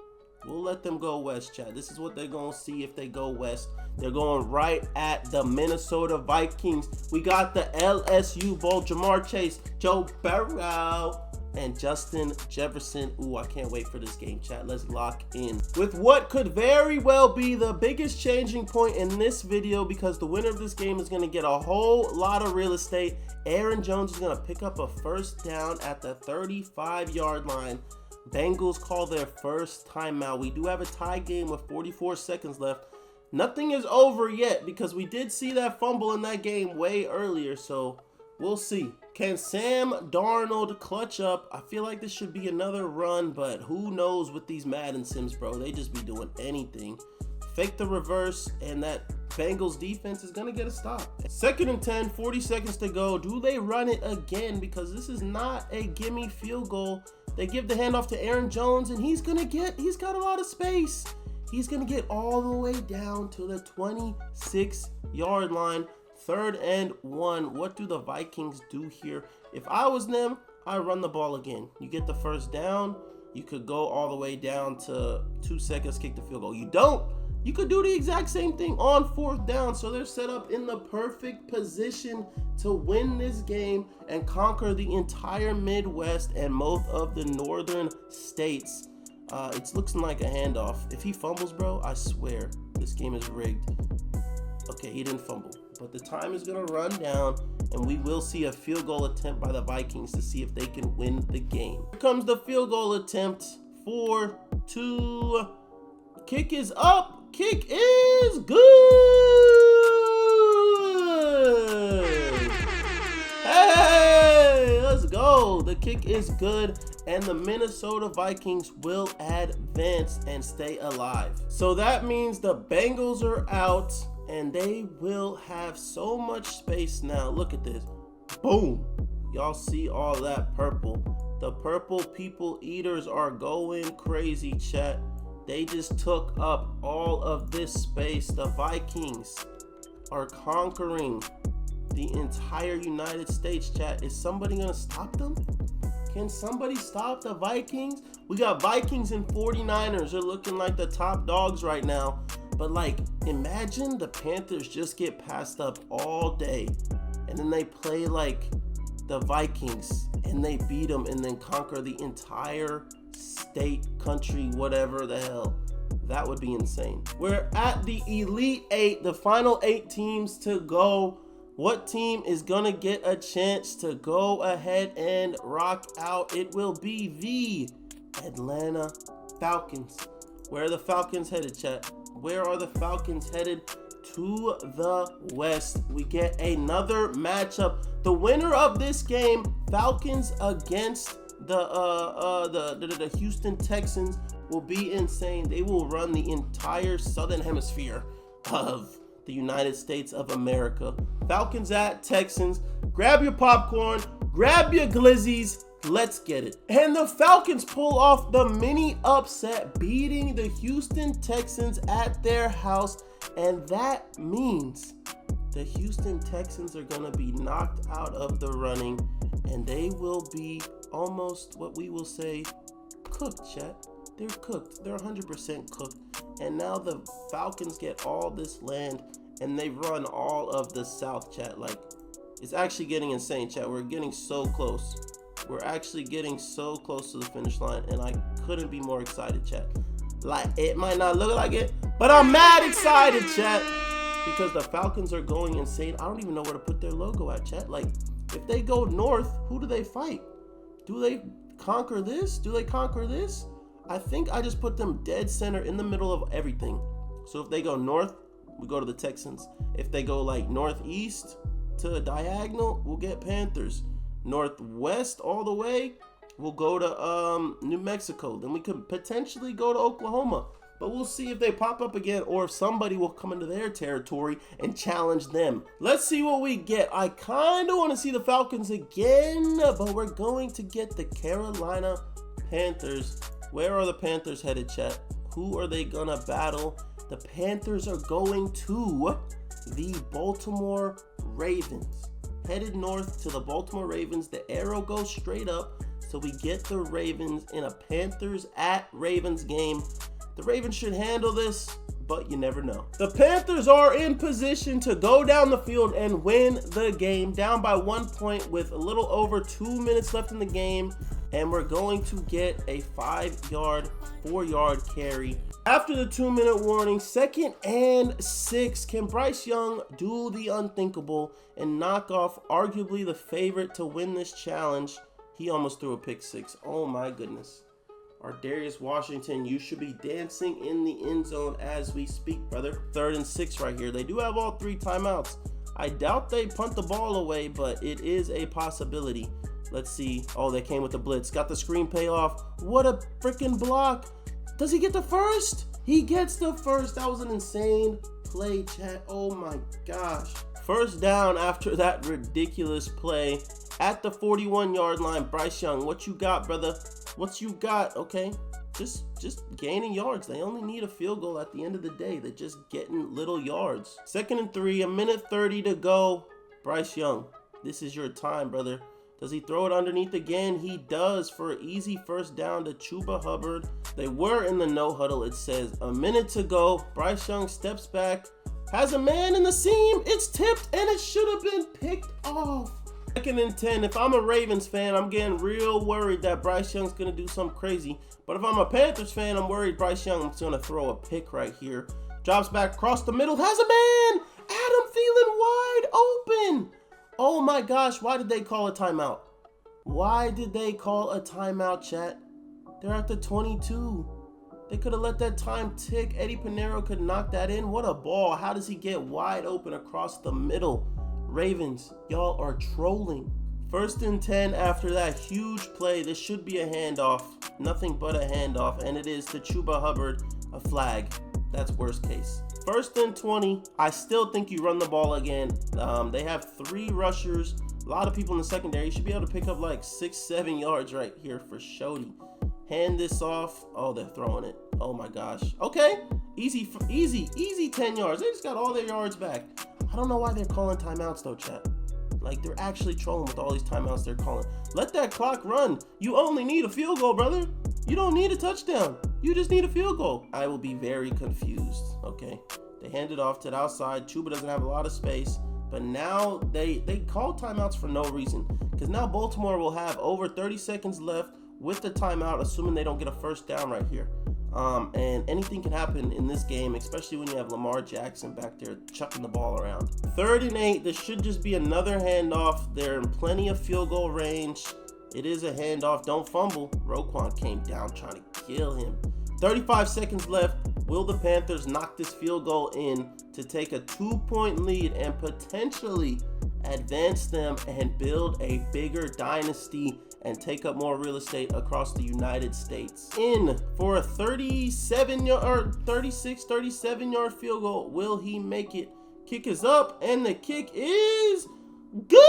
We'll let them go west, chat. This is what they're going to see if they go west. They're going right at the Minnesota Vikings. We got the LSU Bowl. Jamar Chase, Joe Burrow, and Justin Jefferson. Ooh, I can't wait for this game, chat. Let's lock in with what could very well be the biggest changing point in this video, because the winner of this game is going to get a whole lot of real estate. Aaron Jones is going to pick up a first down at the 35-yard line. Bengals call their first timeout. We do have a tie game with 44 seconds left. Nothing is over yet, because we did see that fumble in that game way earlier, so we'll see. Can Sam Darnold clutch up? I feel like this should be another run, but who knows with these Madden sims, bro. They just be doing anything. Fake the reverse, and that Bengals defense is going to get a stop. 2nd and 10, 40 seconds to go. Do they run it again? Because this is not a gimme field goal. They give the handoff to Aaron Jones, and he's got a lot of space. He's going to get all the way down to the 26-yard line. 3rd and 1. What do the Vikings do here? If I was them, I run the ball again. You get the first down. You could go all the way down to 2 seconds, kick the field goal. You don't. You could do the exact same thing on 4th down. So they're set up in the perfect position to win this game and conquer the entire Midwest and most of the northern states. It's looking like a handoff. If he fumbles, bro, I swear this game is rigged. Okay, he didn't fumble, but the time is going to run down, and we will see a field goal attempt by the Vikings to see if they can win the game. Here comes the field goal attempt. 4, 2, kick is up. Kick is good. Hey, let's go. The kick is good, and the Minnesota Vikings will advance and stay alive. So that means the Bengals are out, and they will have so much space now. Look at this. Boom. Y'all see all that purple. The purple people eaters are going crazy, chat. They just took up all of this space. The Vikings are conquering the entire United States, chat. Is somebody going to stop them? Can somebody stop the Vikings? We got Vikings and 49ers. They're looking like the top dogs right now. But, imagine the Panthers just get passed up all day, and then they play like the Vikings, and they beat them and then conquer the entire state, country, whatever the hell. That would be insane. We're at the Elite 8, the final 8 teams to go. What team is gonna get a chance to go ahead and rock out? It will be the Atlanta Falcons. Where are the Falcons headed, chat? Where are the Falcons headed? To the west. We get another matchup. The winner of this game, Falcons against the Houston Texans, will be insane. They will run the entire southern hemisphere of the United States of America. Falcons at Texans. Grab your popcorn, grab your glizzies, let's get it. And the Falcons pull off the mini upset, beating the Houston Texans at their house, and that means the Houston Texans are going to be knocked out of the running, and they will be almost what we will say cooked, chat. They're cooked. They're 100% cooked. And now the Falcons get all this land, and they run all of the South, chat. It's actually getting insane, chat. We're getting so close. We're actually getting so close to the finish line, and I couldn't be more excited, chat. It might not look like it, But I'm mad excited, chat, because the Falcons are going insane. I don't even know where to put their logo at, chat. Like, if they go north, who do they fight? Do they conquer this? Do they conquer this? I think I just put them dead center in the middle of everything. So if they go north, we go to the Texans. If they go like northeast to a diagonal, we'll get Panthers. Northwest all the way, we'll go to New Mexico. Then we could potentially go to Oklahoma. But we'll see if they pop up again or if somebody will come into their territory and challenge them. Let's see what we get. I kind of want to see the Falcons again, but we're going to get the Carolina Panthers. Where are the Panthers headed, chat? Who are they going to battle? The Panthers are going to the Baltimore Ravens. Headed north to the Baltimore Ravens. The arrow goes straight up. So we get the Ravens in a Panthers at Ravens game. The Ravens should handle this, but you never know. The Panthers are in position to go down the field and win the game, down by 1 point with a little over 2 minutes left in the game, and we're going to get a 5-yard, 4-yard carry. After the 2-minute warning, 2nd and 6. Can Bryce Young do the unthinkable and knock off arguably the favorite to win this challenge? He almost threw a pick 6. Oh my goodness. Darius Washington, you should be dancing in the end zone as we speak, brother. 3rd and 6 right here. They do have all 3 timeouts. I doubt they punt the ball away, but it is a possibility. Let's see. Oh, they came with the blitz. Got the screen payoff. What a freaking block. Does he get the first? He gets the first. That was an insane play, chat. Oh my gosh. First down after that ridiculous play at the 41-yard line. Bryce Young, what you got, brother? What you got? Okay, just gaining yards. They only need a field goal at the end of the day. They're just getting little yards. 2nd and 3, 1:30 to go. Bryce Young, this is your time, brother. Does he throw it underneath again? He does for an easy first down to Chuba Hubbard. They were in the no huddle. It says a minute to go. Bryce Young steps back, has a man in the seam. It's tipped and it should have been picked off. 2nd and 10. If I'm a Ravens fan, I'm getting real worried that Bryce Young's going to do something crazy. But if I'm a Panthers fan, I'm worried Bryce Young's going to throw a pick right here. Drops back across the middle. Has a man. Adam Thielen wide open. Oh my gosh. Why did they call a timeout? Why did they call a timeout, chat? They're at the 22. They could have let that time tick. Eddie Pinheiro could knock that in. What a ball. How does he get wide open across the middle? Ravens, y'all are trolling. 1st and 10 after that huge play. This should be a handoff. Nothing but a handoff. And it is to Chuba Hubbard. A flag. That's worst case. 1st and 20. I still think you run the ball again. They have 3 rushers. A lot of people in the secondary. You should be able to pick up like 6-7 yards right here for Shody. Hand this off. Oh, they're throwing it. Oh my gosh. Okay. Easy 10 yards. They just got all their yards back. I don't know why they're calling timeouts though, chat. Like, they're actually trolling with all these timeouts they're calling. Let that clock run. You only need a field goal, brother. You don't need a touchdown. You just need a field goal. I will be very confused, okay? They hand it off to the outside. Chuba doesn't have a lot of space. But now they call timeouts for no reason. Because now Baltimore will have over 30 seconds left with the timeout, assuming they don't get a first down right here. And anything can happen in this game, especially when you have Lamar Jackson back there chucking the ball around. 3rd and 8, this should just be another handoff. They're in plenty of field goal range. It is a handoff. Don't fumble. Roquan came down trying to kill him. 35 seconds left. Will the Panthers knock this field goal in to take a 2-point lead and potentially advance them and build a bigger dynasty and take up more real estate across the United States? In for a 37-yard field goal. Will he make it? Kick is up, and the kick is good.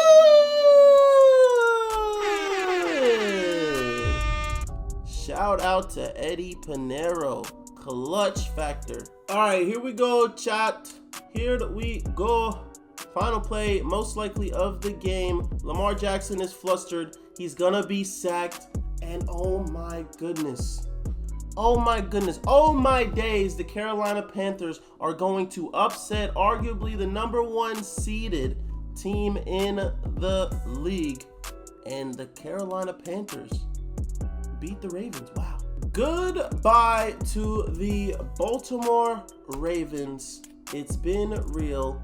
Shout out to Eddie Pinheiro. Clutch factor. All right, here we go, chat. Here we go. Final play, most likely of the game. Lamar Jackson is flustered. He's gonna be sacked. And oh my goodness. Oh my goodness. Oh my days. The Carolina Panthers are going to upset arguably the #1 seeded team in the league. And the Carolina Panthers beat the Ravens. Wow. Goodbye to the Baltimore Ravens. It's been real.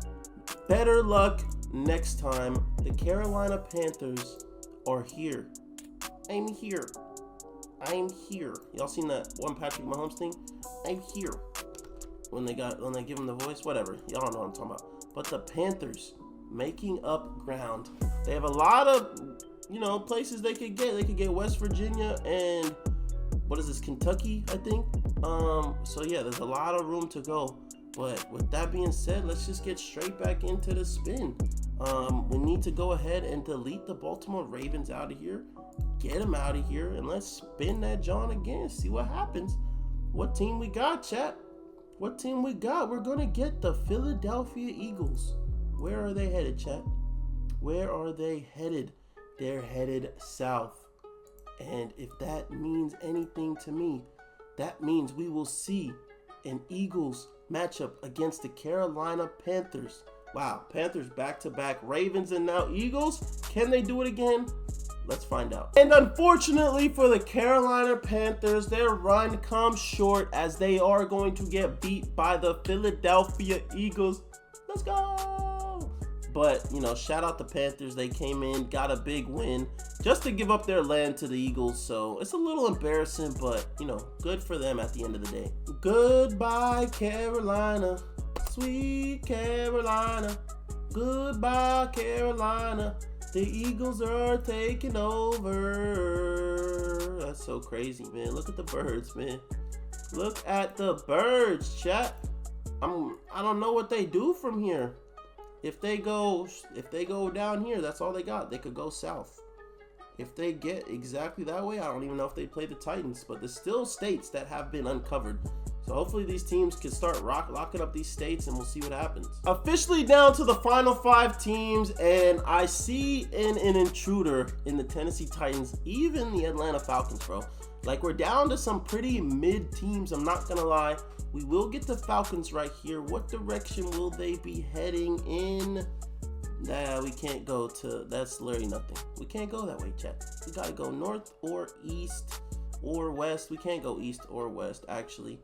Better luck next time. The Carolina Panthers are here. I'm here. Y'all seen that one Patrick Mahomes thing? I'm here. When they give him the voice, whatever. Y'all know what I'm talking about. But the Panthers making up ground. They have a lot of, places they could get. They could get West Virginia and what is this, Kentucky, I think. So yeah, there's a lot of room to go. But with that being said, let's just get straight back into the spin. We need to go ahead and delete the Baltimore Ravens out of here. Get them out of here, and let's spin that John again. See what happens. What team we got, chat? What team we got? We're going to get the Philadelphia Eagles. Where are they headed, chat? Where are they headed? They're headed south. And if that means anything to me, that means we will see an Eagles matchup against the Carolina Panthers. Wow, Panthers back-to-back, Ravens and now Eagles. Can they do it again? Let's find out. And unfortunately for the Carolina Panthers, their run comes short as they are going to get beat by the Philadelphia Eagles. Let's go! But, shout out the Panthers. They came in, got a big win just to give up their land to the Eagles. So it's a little embarrassing, but, good for them at the end of the day. Goodbye, Carolina. Sweet Carolina. Goodbye, Carolina. The Eagles are taking over. That's so crazy, man. Look at the birds, man. Look at the birds, chat. I don't know what they do from here. If they go down here, that's all they got. They could go south. If they get exactly that way, I don't even know if they play the Titans, but there's still states that have been uncovered. So hopefully these teams can start locking up these states, and we'll see what happens. Officially down to the final 5 teams, and I see an intruder in the Tennessee Titans, even the Atlanta Falcons, bro. Like, we're down to some pretty mid teams, I'm not gonna lie. We will get the Falcons right here. What direction will they be heading in? Nah, we can't go to, that's literally nothing. We can't go that way, chat. We gotta go north or east or west. We can't go east or west, actually.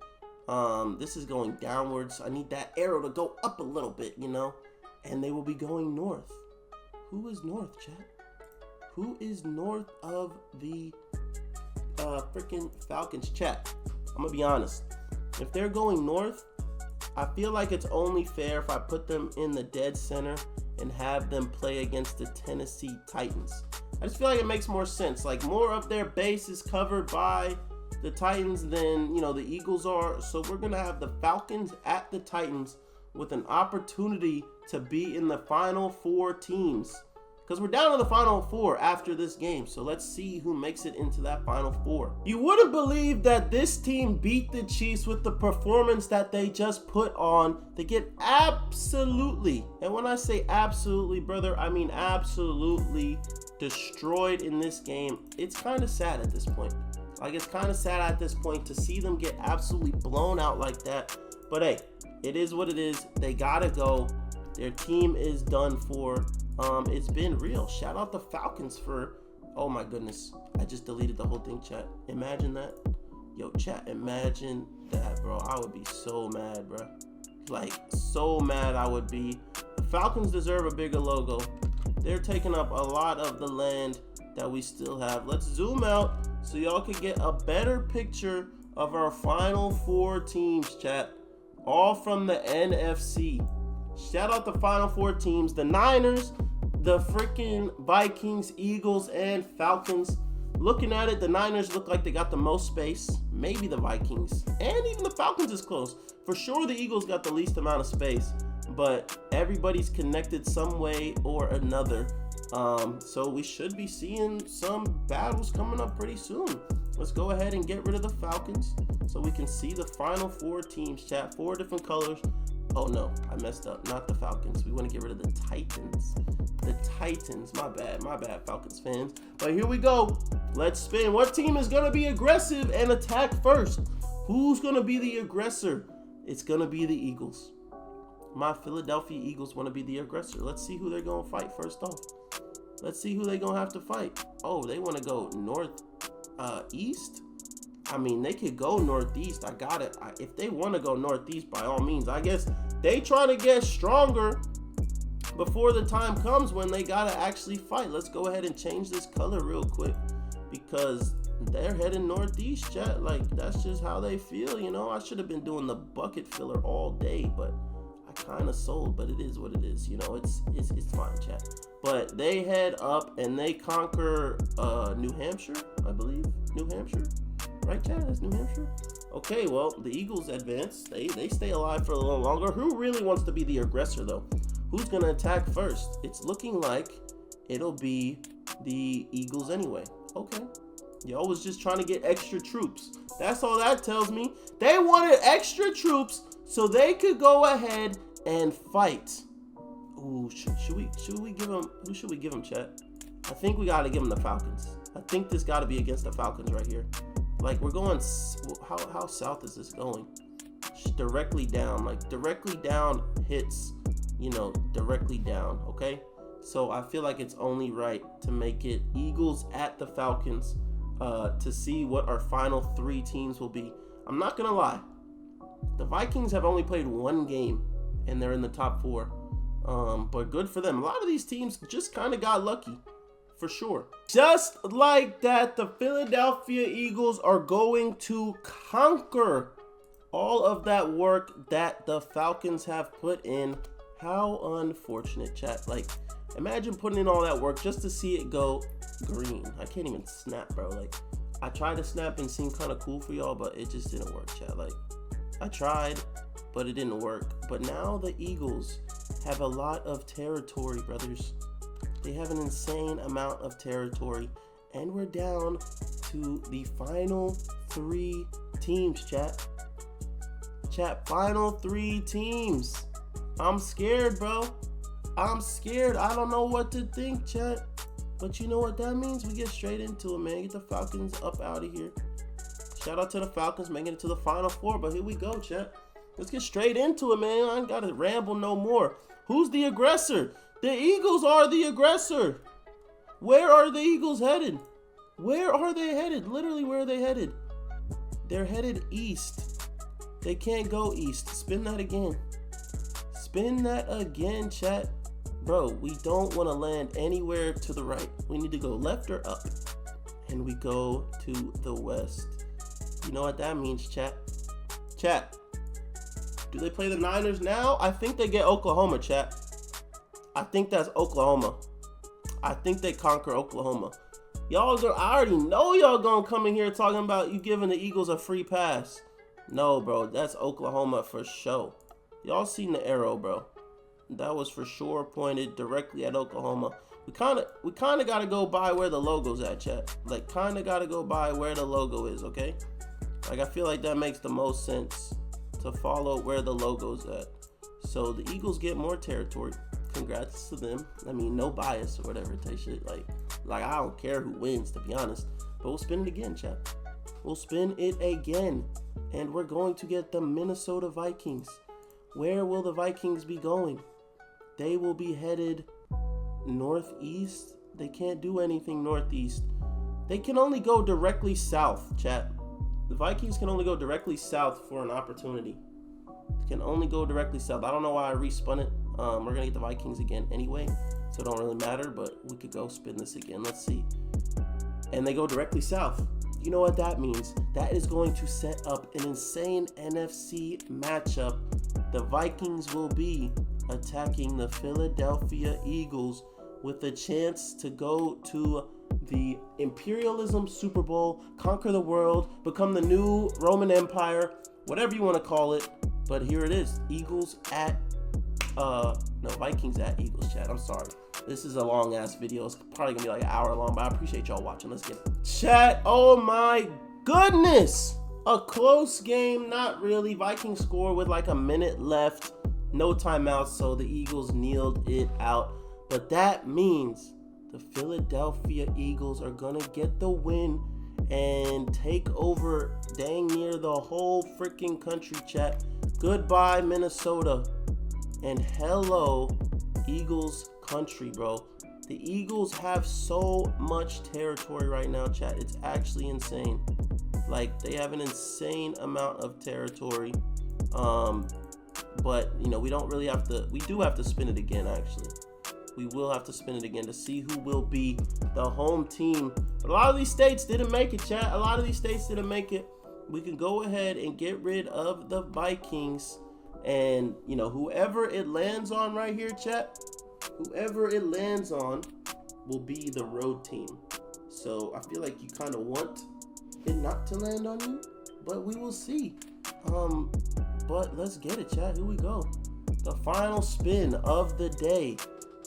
This is going downwards. I need that arrow to go up a little bit, and they will be going north. Who is north, chat? Who is north of the freaking Falcons, chat? I'm gonna be honest. If they're going north, I feel like it's only fair if I put them in the dead center and have them play against the Tennessee Titans. I just feel like it makes more sense. Like, more of their base is covered by the Titans than, the Eagles are. So we're going to have the Falcons at the Titans with an opportunity to be in the final 4 teams. Because we're down to the final 4 after this game. So let's see who makes it into that final 4. You wouldn't believe that this team beat the Chiefs with the performance that they just put on. They get absolutely, and when I say absolutely, brother, I mean absolutely destroyed in this game. It's kind of sad at this point. Like, it's kind of sad at this point to see them get absolutely blown out like that. But hey, it is what it is. They gotta go. Their team is done for. It's been real. Shout out the Falcons for, oh my goodness. I just deleted the whole thing, chat. Imagine that. Yo, chat, imagine that, bro. I would be so mad, bro. Like, so mad I would be. The Falcons deserve a bigger logo. They're taking up a lot of the land that we still have. Let's zoom out so y'all can get a better picture of our final 4 teams, chat. All from the NFC. Shout out the final 4 teams. The Niners, the freaking Vikings, Eagles, and Falcons. Looking at it, the Niners look like they got the most space. Maybe the Vikings. And even the Falcons is close. For sure the Eagles got the least amount of space. But everybody's connected some way or another. So we should be seeing some battles coming up pretty soon. Let's go ahead and get rid of the Falcons so we can see the final 4 teams, chat. 4 different colors. Oh no, I messed up. Not the Falcons. We want to get rid of the Titans. The Titans. My bad, Falcons fans. But here we go. Let's spin. What team is going to be aggressive and attack first? Who's going to be the aggressor? It's going to be the Eagles. My Philadelphia Eagles want to be the aggressor. Let's see who they're going to fight first off. Let's see who they're going to have to fight. Oh, they want to go north, east? I mean, they could go northeast. If they want to go northeast, by all means. I guess they trying to get stronger before the time comes when they gotta actually fight. Let's go ahead and change this color real quick because they're heading northeast, chat. Like, that's just how they feel, you know. I should have been doing the bucket filler all day, but I kind of sold. But it is what it is, you know. It's fine, chat. But they head up and they conquer New Hampshire, I believe. New Hampshire, right, chat? That's New Hampshire. Okay, well, the Eagles advance. They stay alive for a little longer. Who really wants to be the aggressor, though? Who's going to attack first? It's looking like it'll be the Eagles anyway. Okay. Y'all was just trying to get extra troops. That's all that tells me. They wanted extra troops so they could go ahead and fight. Ooh, should we give them? Who should we give them, chat? I think we got to give them the Falcons. I think this got to be against the Falcons right here. Like, we're going, how south is this going? Directly down, like directly down hits, you know, directly down, okay? So I feel like it's only right to make it Eagles at the Falcons to see what our final 3 teams will be. I'm not going to lie. The Vikings have only played 1 game, and they're in the top 4. But good for them. A lot of these teams just kind of got lucky, for sure. Just like that, the Philadelphia Eagles are going to conquer all of that work that the Falcons have put in. How unfortunate, chat. Like, imagine putting in all that work just to see it go green. I can't even snap, bro. Like, I tried to snap and seem kind of cool for y'all, but it just didn't work, chat. Like, I tried, but it didn't work. But now the Eagles have a lot of territory, brothers. They have an insane amount of territory, and we're down to the final 3 teams, chat. Chat, final 3 teams. I'm scared, bro. I'm scared. I don't know what to think, chat. But you know what that means? We get straight into it, man. Get the Falcons up out of here. Shout out to the Falcons making it to the final 4. But here we go, chat. Let's get straight into it, man. I ain't got to ramble no more. Who's the aggressor? The Eagles are the aggressor. Where are the Eagles headed? Where are they headed? Literally, where are they headed? They're headed east. They can't go east. Spin that again. Spin that again, chat. Bro, we don't want to land anywhere to the right. We need to go left or up. And we go to the west. You know what that means, chat? Chat. Do they play the Niners now? I think they get Oklahoma, chat. I think that's Oklahoma. I think they conquer Oklahoma. I already know y'all gonna come in here talking about you giving the Eagles a free pass. No, bro, that's Oklahoma for sure. Y'all seen the arrow, bro. That was for sure pointed directly at Oklahoma. We kind of got to go by where the logo's at, chat. Like, kind of got to go by where the logo is, okay? Like, I feel like that makes the most sense to follow where the logo's at. So the Eagles get more territory. Congrats to them. I mean, no bias or whatever. Take shit. Like I don't care who wins, to be honest. But we'll spin it again, chat. We'll spin it again. And we're going to get the Minnesota Vikings. Where will the Vikings be going? They will be headed northeast. They can't do anything northeast. They can only go directly south, chat. The Vikings can only go directly south for an opportunity. Can only go directly south. I don't know why I respun it. We're going to get the Vikings again anyway, so it don't really matter, but we could go spin this again. Let's see. And they go directly south. You know what that means? That is going to set up an insane NFC matchup. The Vikings will be attacking the Philadelphia Eagles with a chance to go to the Imperialism Super Bowl, conquer the world, become the new Roman Empire, whatever you want to call it. But here it is. Vikings at Eagles, chat. I'm sorry. This is a long ass video. It's probably gonna be like an hour long, but I appreciate y'all watching. Let's get it. Chat, oh my goodness. A close game, not really. Vikings score with like a minute left. No timeouts, so the Eagles kneeled it out. But that means the Philadelphia Eagles are gonna get the win and take over dang near the whole freaking country, chat. Goodbye, Minnesota. And hello, Eagles country, bro. The Eagles have so much territory right now, chat. It's actually insane. Like, they have an insane amount of territory. But, you know, we don't really have to, we do have to spin it again, actually. We will have to spin it again to see who will be the home team. But a lot of these states didn't make it, chat. A lot of these states didn't make it. We can go ahead and get rid of the Vikings. And, you know, whoever it lands on right here, chat, whoever it lands on will be the road team. So I feel like you kind of want it not to land on you, but we will see. But let's get it, chat. Here we go. The final spin of the day.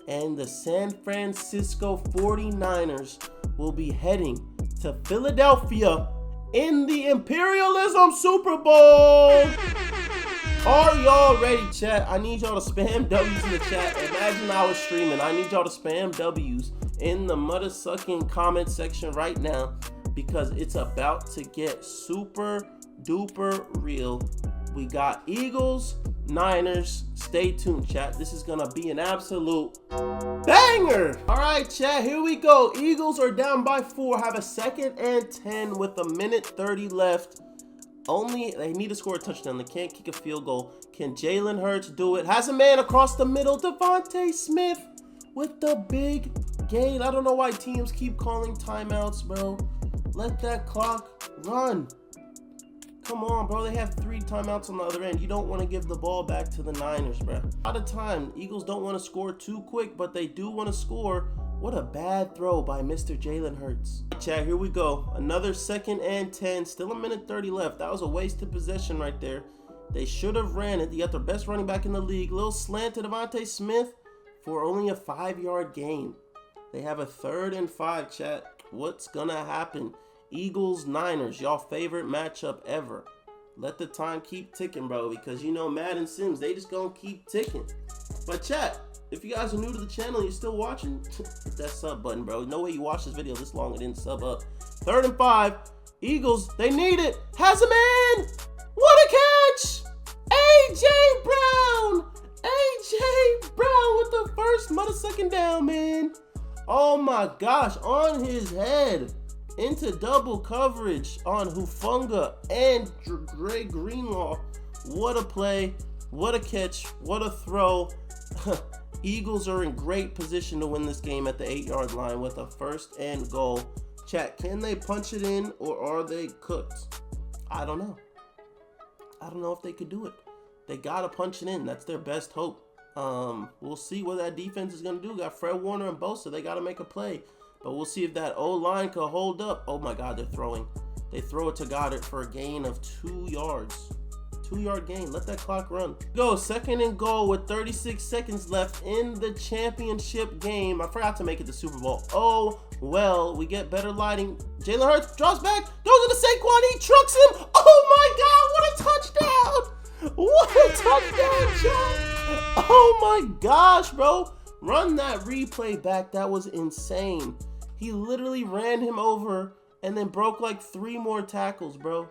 And the San Francisco 49ers will be heading to Philadelphia in the Imperialism Super Bowl. Are y'all ready, chat? I need y'all to spam W's in the chat. Imagine I was streaming. I need y'all to spam W's in the mother-sucking comment section right now, because it's about to get super duper real. We got Eagles, Niners. Stay tuned, chat. This is gonna be an absolute banger. All right, chat, here we go. Eagles are down by 4, have a 2nd and 10 with a minute 30 left. They need to score a touchdown. They can't kick a field goal. Can Jalen Hurts do it? Has a man across the middle. Devontae Smith with the big gain. I don't know why teams keep calling timeouts, bro. Let that clock run. Come on, bro. They have 3 timeouts on the other end. You don't want to give the ball back to the Niners, bro. A lot of time, Eagles don't want to score too quick, but they do want to score. What a bad throw by Mr. Jalen Hurts. Chat, here we go. Another 2nd and 10. Still a minute 30 left. That was a wasted possession right there. They should have ran it. You got their best running back in the league. Little slant to Devontae Smith for only a 5-yard gain. They have a 3rd and 5, chat. What's gonna happen? Eagles, Niners, y'all favorite matchup ever. Let the time keep ticking, bro, because you know Madden Sims, they just gonna keep ticking. But chat, if you guys are new to the channel and you're still watching, hit that sub button, bro. No way you watched this video this long and didn't sub up. 3rd and 5, Eagles, they need it. Has a man. What a catch. A.J. Brown. A.J. Brown with the first mother-sucking down, man. Oh my gosh, on his head. Into double coverage on Hufanga and Dre Greenlaw. What a play, what a catch, what a throw. Eagles are in great position to win this game at the 8-yard line with a 1st and goal. Chat, can they punch it in or are they cooked? I don't know. I don't know if they could do it. They gotta punch it in. That's their best hope. We'll see what that defense is gonna do. Got Fred Warner and Bosa. They gotta make a play. But we'll see if that O-line could hold up. Oh my God, they're throwing. They throw it to Goddard for a gain of 2 yards. 2-yard gain. Let that clock run. Go, 2nd and goal with 36 seconds left in the championship game. I forgot to make it the Super Bowl. Oh, well, we get better lighting. Jalen Hurts drops back, throws it to Saquon. He trucks him. Oh my God, what a touchdown. What a touchdown, John. Oh my gosh, bro. Run that replay back. That was insane. He literally ran him over and then broke like 3 more tackles, bro.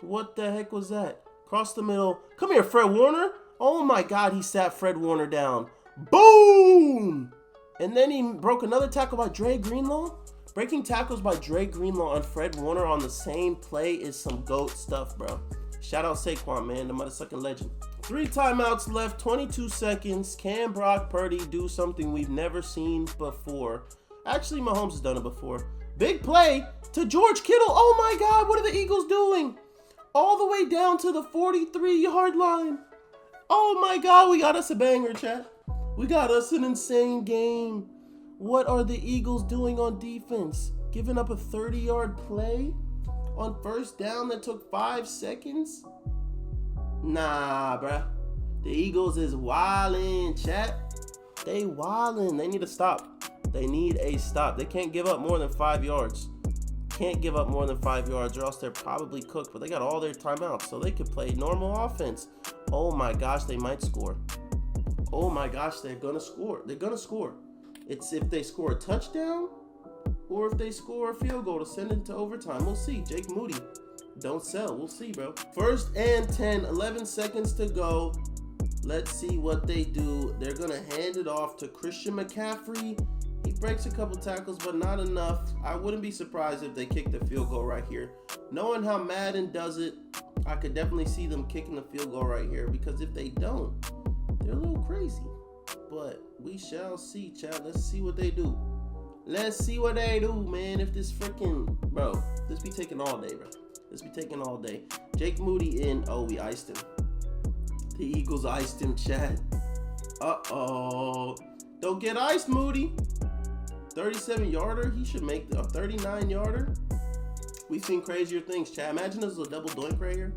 What the heck was that? Across the middle. Come here, Fred Warner. Oh my God, he sat Fred Warner down. Boom! And then he broke another tackle by Dre Greenlaw. Breaking tackles by Dre Greenlaw and Fred Warner on the same play is some GOAT stuff, bro. Shout out Saquon, man, the mother-sucking legend. 3 timeouts left, 22 seconds. Can Brock Purdy do something we've never seen before? Actually, Mahomes has done it before. Big play to George Kittle. Oh my God, what are the Eagles doing? All the way down to the 43-yard line. Oh my God, we got us a banger, chat. We got us an insane game. What are the Eagles doing on defense? Giving up a 30-yard play on 1st down that took 5 seconds? Nah, bruh. The Eagles is wildin', chat. They wildin'. They need to stop. They need a stop. They can't give up more than 5 yards. Can't give up more than 5 yards or else they're probably cooked. But they got all their timeouts, so they could play normal offense. Oh my gosh, they might score. Oh my gosh, they're gonna score. They're gonna score. It's if they score a touchdown or if they score a field goal to send it to overtime. We'll see. Jake Moody, don't sell. We'll see, bro. 1st and 10, 11 seconds to go. Let's see what they do. They're gonna hand it off to Christian McCaffrey. He breaks a couple tackles, but not enough. I wouldn't be surprised if they kick the field goal right here. Knowing how Madden does it, I could definitely see them kicking the field goal right here, because if they don't, they're a little crazy. But we shall see, chat. Let's see what they do. Let's see what they do, man. If this freaking, bro, this be taking all day, bro. This be taking all day. Jake Moody in. Oh, we iced him. The Eagles iced him, chat. Uh-oh. Don't get iced, Moody. 37-yarder. He should make a 39-yarder. We've seen crazier things, chat. Imagine this was a double doink right here.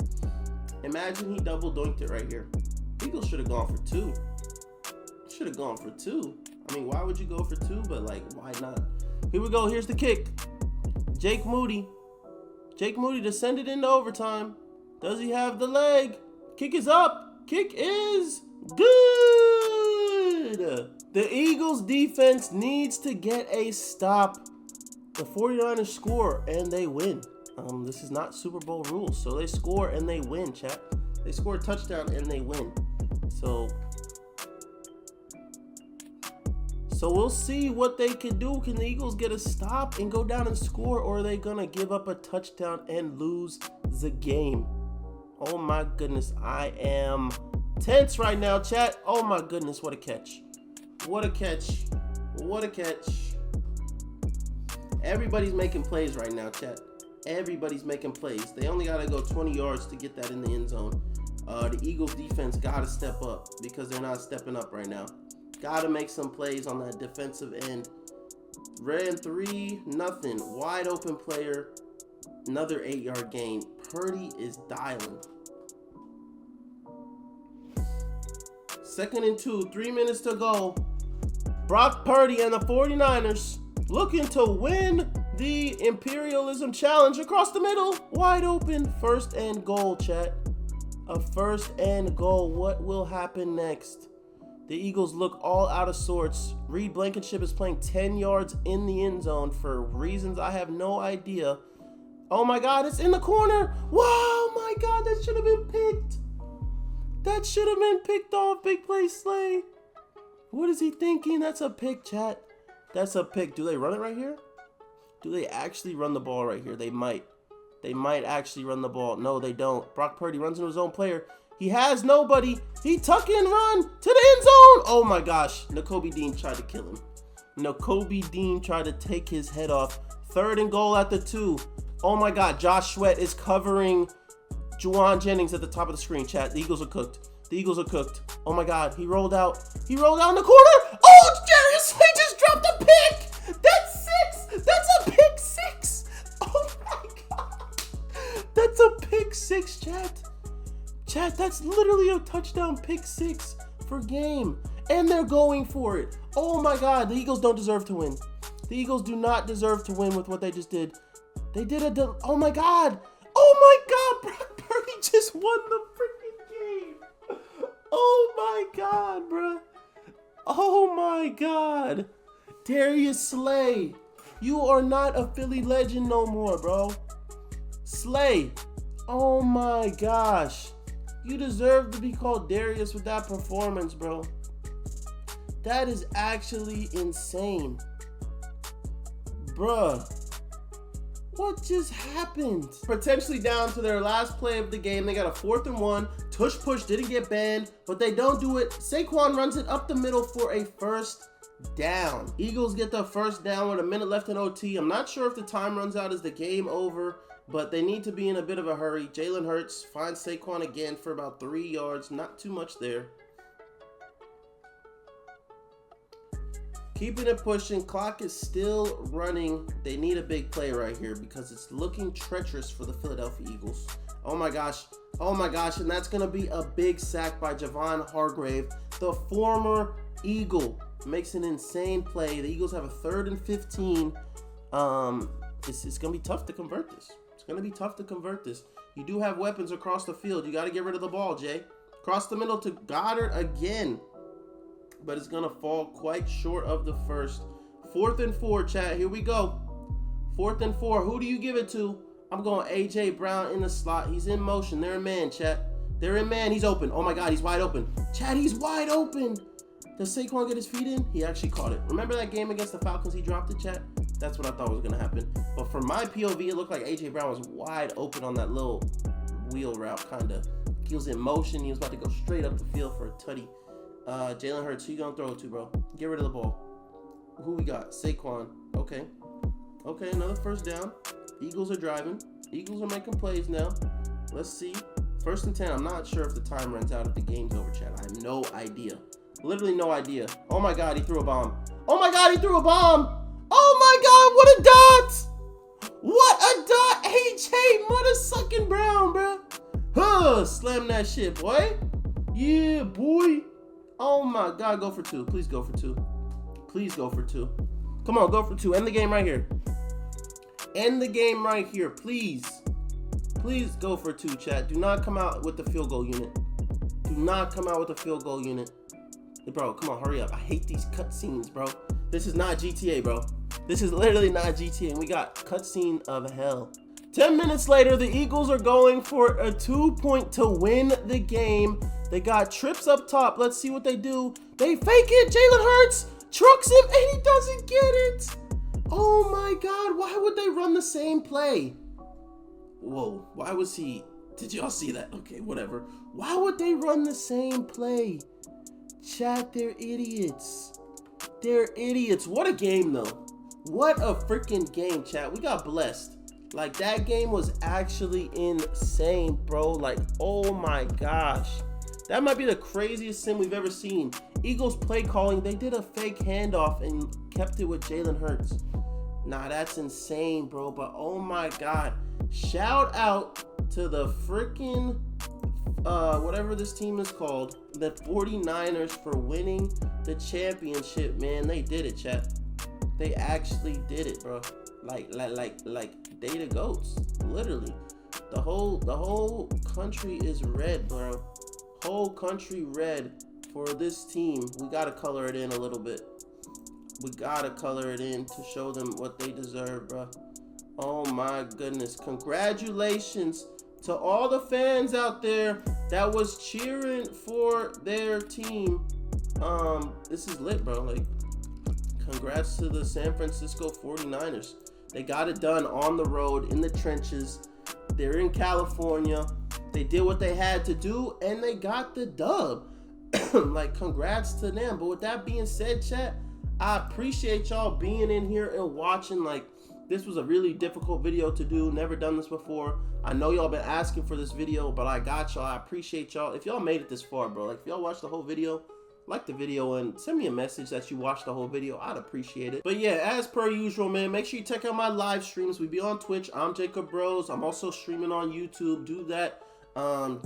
Imagine he double doinked it right here. Eagles should have gone for 2. Should have gone for 2. I mean, why would you go for 2? But, like, why not? Here we go. Here's the kick. Jake Moody. Jake Moody descended into overtime. Does he have the leg? Kick is up. Kick is good. The Eagles defense needs to get a stop. The 49ers score and they win. This is not Super Bowl rules. So they score and they win, chat. They score a touchdown and they win. So we'll see what they can do. Can the Eagles get a stop and go down and score, or are they going to give up a touchdown and lose the game? Oh my goodness, I am tense right now, chat. Oh my goodness, what a catch. What a catch. What a catch. Everybody's making plays right now, chat. Everybody's making plays. They only got to go 20 yards to get that in the end zone. The Eagles defense got to step up because they're not stepping up right now. Got to make some plays on that defensive end. Ran 3-0. Wide open player. Another 8-yard gain. Purdy is dialing. 2nd and 2. 3 minutes to go. Brock Purdy and the 49ers looking to win the Imperialism Challenge across the middle. Wide open. 1st and goal, chat. A 1st and goal. What will happen next? The Eagles look all out of sorts. Reed Blankenship is playing 10 yards in the end zone for reasons I have no idea. Oh my God, it's in the corner. Wow, my God, that should have been picked. That should have been picked off. Big play Slay. What is he thinking? That's a pick, chat. That's a pick. Do they run it right here? Do they actually run the ball right here? They might. They might actually run the ball. No, they don't. Brock Purdy runs into his own player. He has nobody. He tuck and run to the end zone. Oh my gosh. Nakobe Dean tried to kill him. Nakobe Dean tried to take his head off. 3rd and goal at the 2. Oh my God. Josh Sweat is covering Juwan Jennings at the top of the screen, chat. The Eagles are cooked. The Eagles are cooked. Oh my God. He rolled out. He rolled out in the corner. Oh, Darius Slay just dropped a pick. That's 6. That's a pick 6. Oh my God. That's a pick 6, chat. Chat, that's literally a touchdown pick 6 for game. And they're going for it. Oh my God, the Eagles don't deserve to win. The Eagles do not deserve to win with what they just did. They did oh my God. Oh my God, Brock Purdy just won the freaking game. Oh my God, bro. Oh my God. Darius Slay, you are not a Philly legend no more, bro. Slay. Oh my gosh. You deserve to be called Darius with that performance, bro. That is actually insane. Bruh. What just happened? Potentially down to their last play of the game. They got a 4th and 1. Tush push didn't get banned, but they don't do it. Saquon runs it up the middle for a 1st down. Eagles get the 1st down with a minute left in OT. I'm not sure if the time runs out is the game over, but they need to be in a bit of a hurry. Jalen Hurts finds Saquon again for about 3 yards. Not too much there. Keeping it pushing. Clock is still running. They need a big play right here because it's looking treacherous for the Philadelphia Eagles. Oh my gosh. Oh my gosh. And that's going to be a big sack by Javon Hargrave. The former Eagle makes an insane play. The Eagles have a 3rd and 15. It's going to be tough to convert this. It's going to be tough to convert this. You do have weapons across the field. You got to get rid of the ball, Jay. Cross the middle to Goddard again. But it's going to fall quite short of the 1st. 4th and 4, chat. Here we go. 4th and 4. Who do you give it to? I'm going A.J. Brown in the slot. He's in motion. They're in man, chat. They're in man. He's open. Oh, my God. He's wide open. Chat, he's wide open. Does Saquon get his feet in? He actually caught it. Remember that game against the Falcons? He dropped it, chat? That's what I thought was going to happen. But from my POV, it looked like A.J. Brown was wide open on that little wheel route, kind of. He was in motion. He was about to go straight up the field for a tutty. Jalen Hurts, who you going to throw it to, bro? Get rid of the ball. Who we got? Saquon. Okay. Okay, another first down. Eagles are driving. Eagles are making plays now. Let's see. 1st and 10. I'm not sure if the time runs out if the game's over, chat. I have no idea. Literally no idea. Oh my God, he threw a bomb. Oh my God, he threw a bomb. Oh my God, what a dot. What a dot. AJ mother-sucking Brown, bro. Huh, slam that shit, boy. Yeah, boy. Oh my God, go for 2. Please go for 2. Please go for 2. Come on, go for 2. End the game right here. End the game right here, please. Please go for 2, chat. Do not come out with the field goal unit. Do not come out with the field goal unit. Bro, come on, hurry up. I hate these cutscenes, bro. This is not GTA, bro. This is literally not GTA, and we got cutscene of hell. 10 minutes later, the Eagles are going for a 2-point to win the game. They got trips up top. Let's see what they do. They fake it. Jalen Hurts trucks him, and he doesn't get it. Oh my God, why would they run the same play? Whoa, why was he... Did y'all see that? Okay, whatever. Why would they run the same play? Chat, they're idiots. They're idiots. What a game, though. What a freaking game, chat. We got blessed. Like, that game was actually insane, bro. Like, oh my gosh. That might be the craziest sim we've ever seen. Eagles play calling. They did a fake handoff and kept it with Jalen Hurts. Nah, that's insane, bro. But oh my God. Shout out to the freaking, whatever this team is called, the 49ers, for winning the championship, man. They did it, chat. They actually did it, bro. Like they the goats, literally. The whole country is red, bro. Whole country red for this team. We gotta color it in a little bit. We gotta color it in to show them what they deserve, bro. Oh my goodness. Congratulations to all the fans out there that was cheering for their team. This is lit, bro. Like, congrats to the San Francisco 49ers. They got it done on the road, in the trenches. They're in California. They did what they had to do, and they got the dub. Like, congrats to them. But with that being said, chat, I appreciate y'all being in here and watching. Like, this was a really difficult video to do. Never done this before. I know y'all been asking for this video, but I got y'all. I appreciate y'all. If y'all made it this far, bro, like, if y'all watched the whole video, like the video and send me a message that you watched the whole video. I'd appreciate it. But yeah, as per usual, man, make sure you check out my live streams. We be on Twitch. I'm jacobrose. I'm also streaming on YouTube. Do that.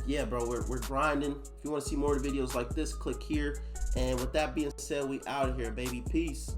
Yeah, bro, we're grinding. If you want to see more videos like this, click here. And with that being said, we out of here, baby. Peace.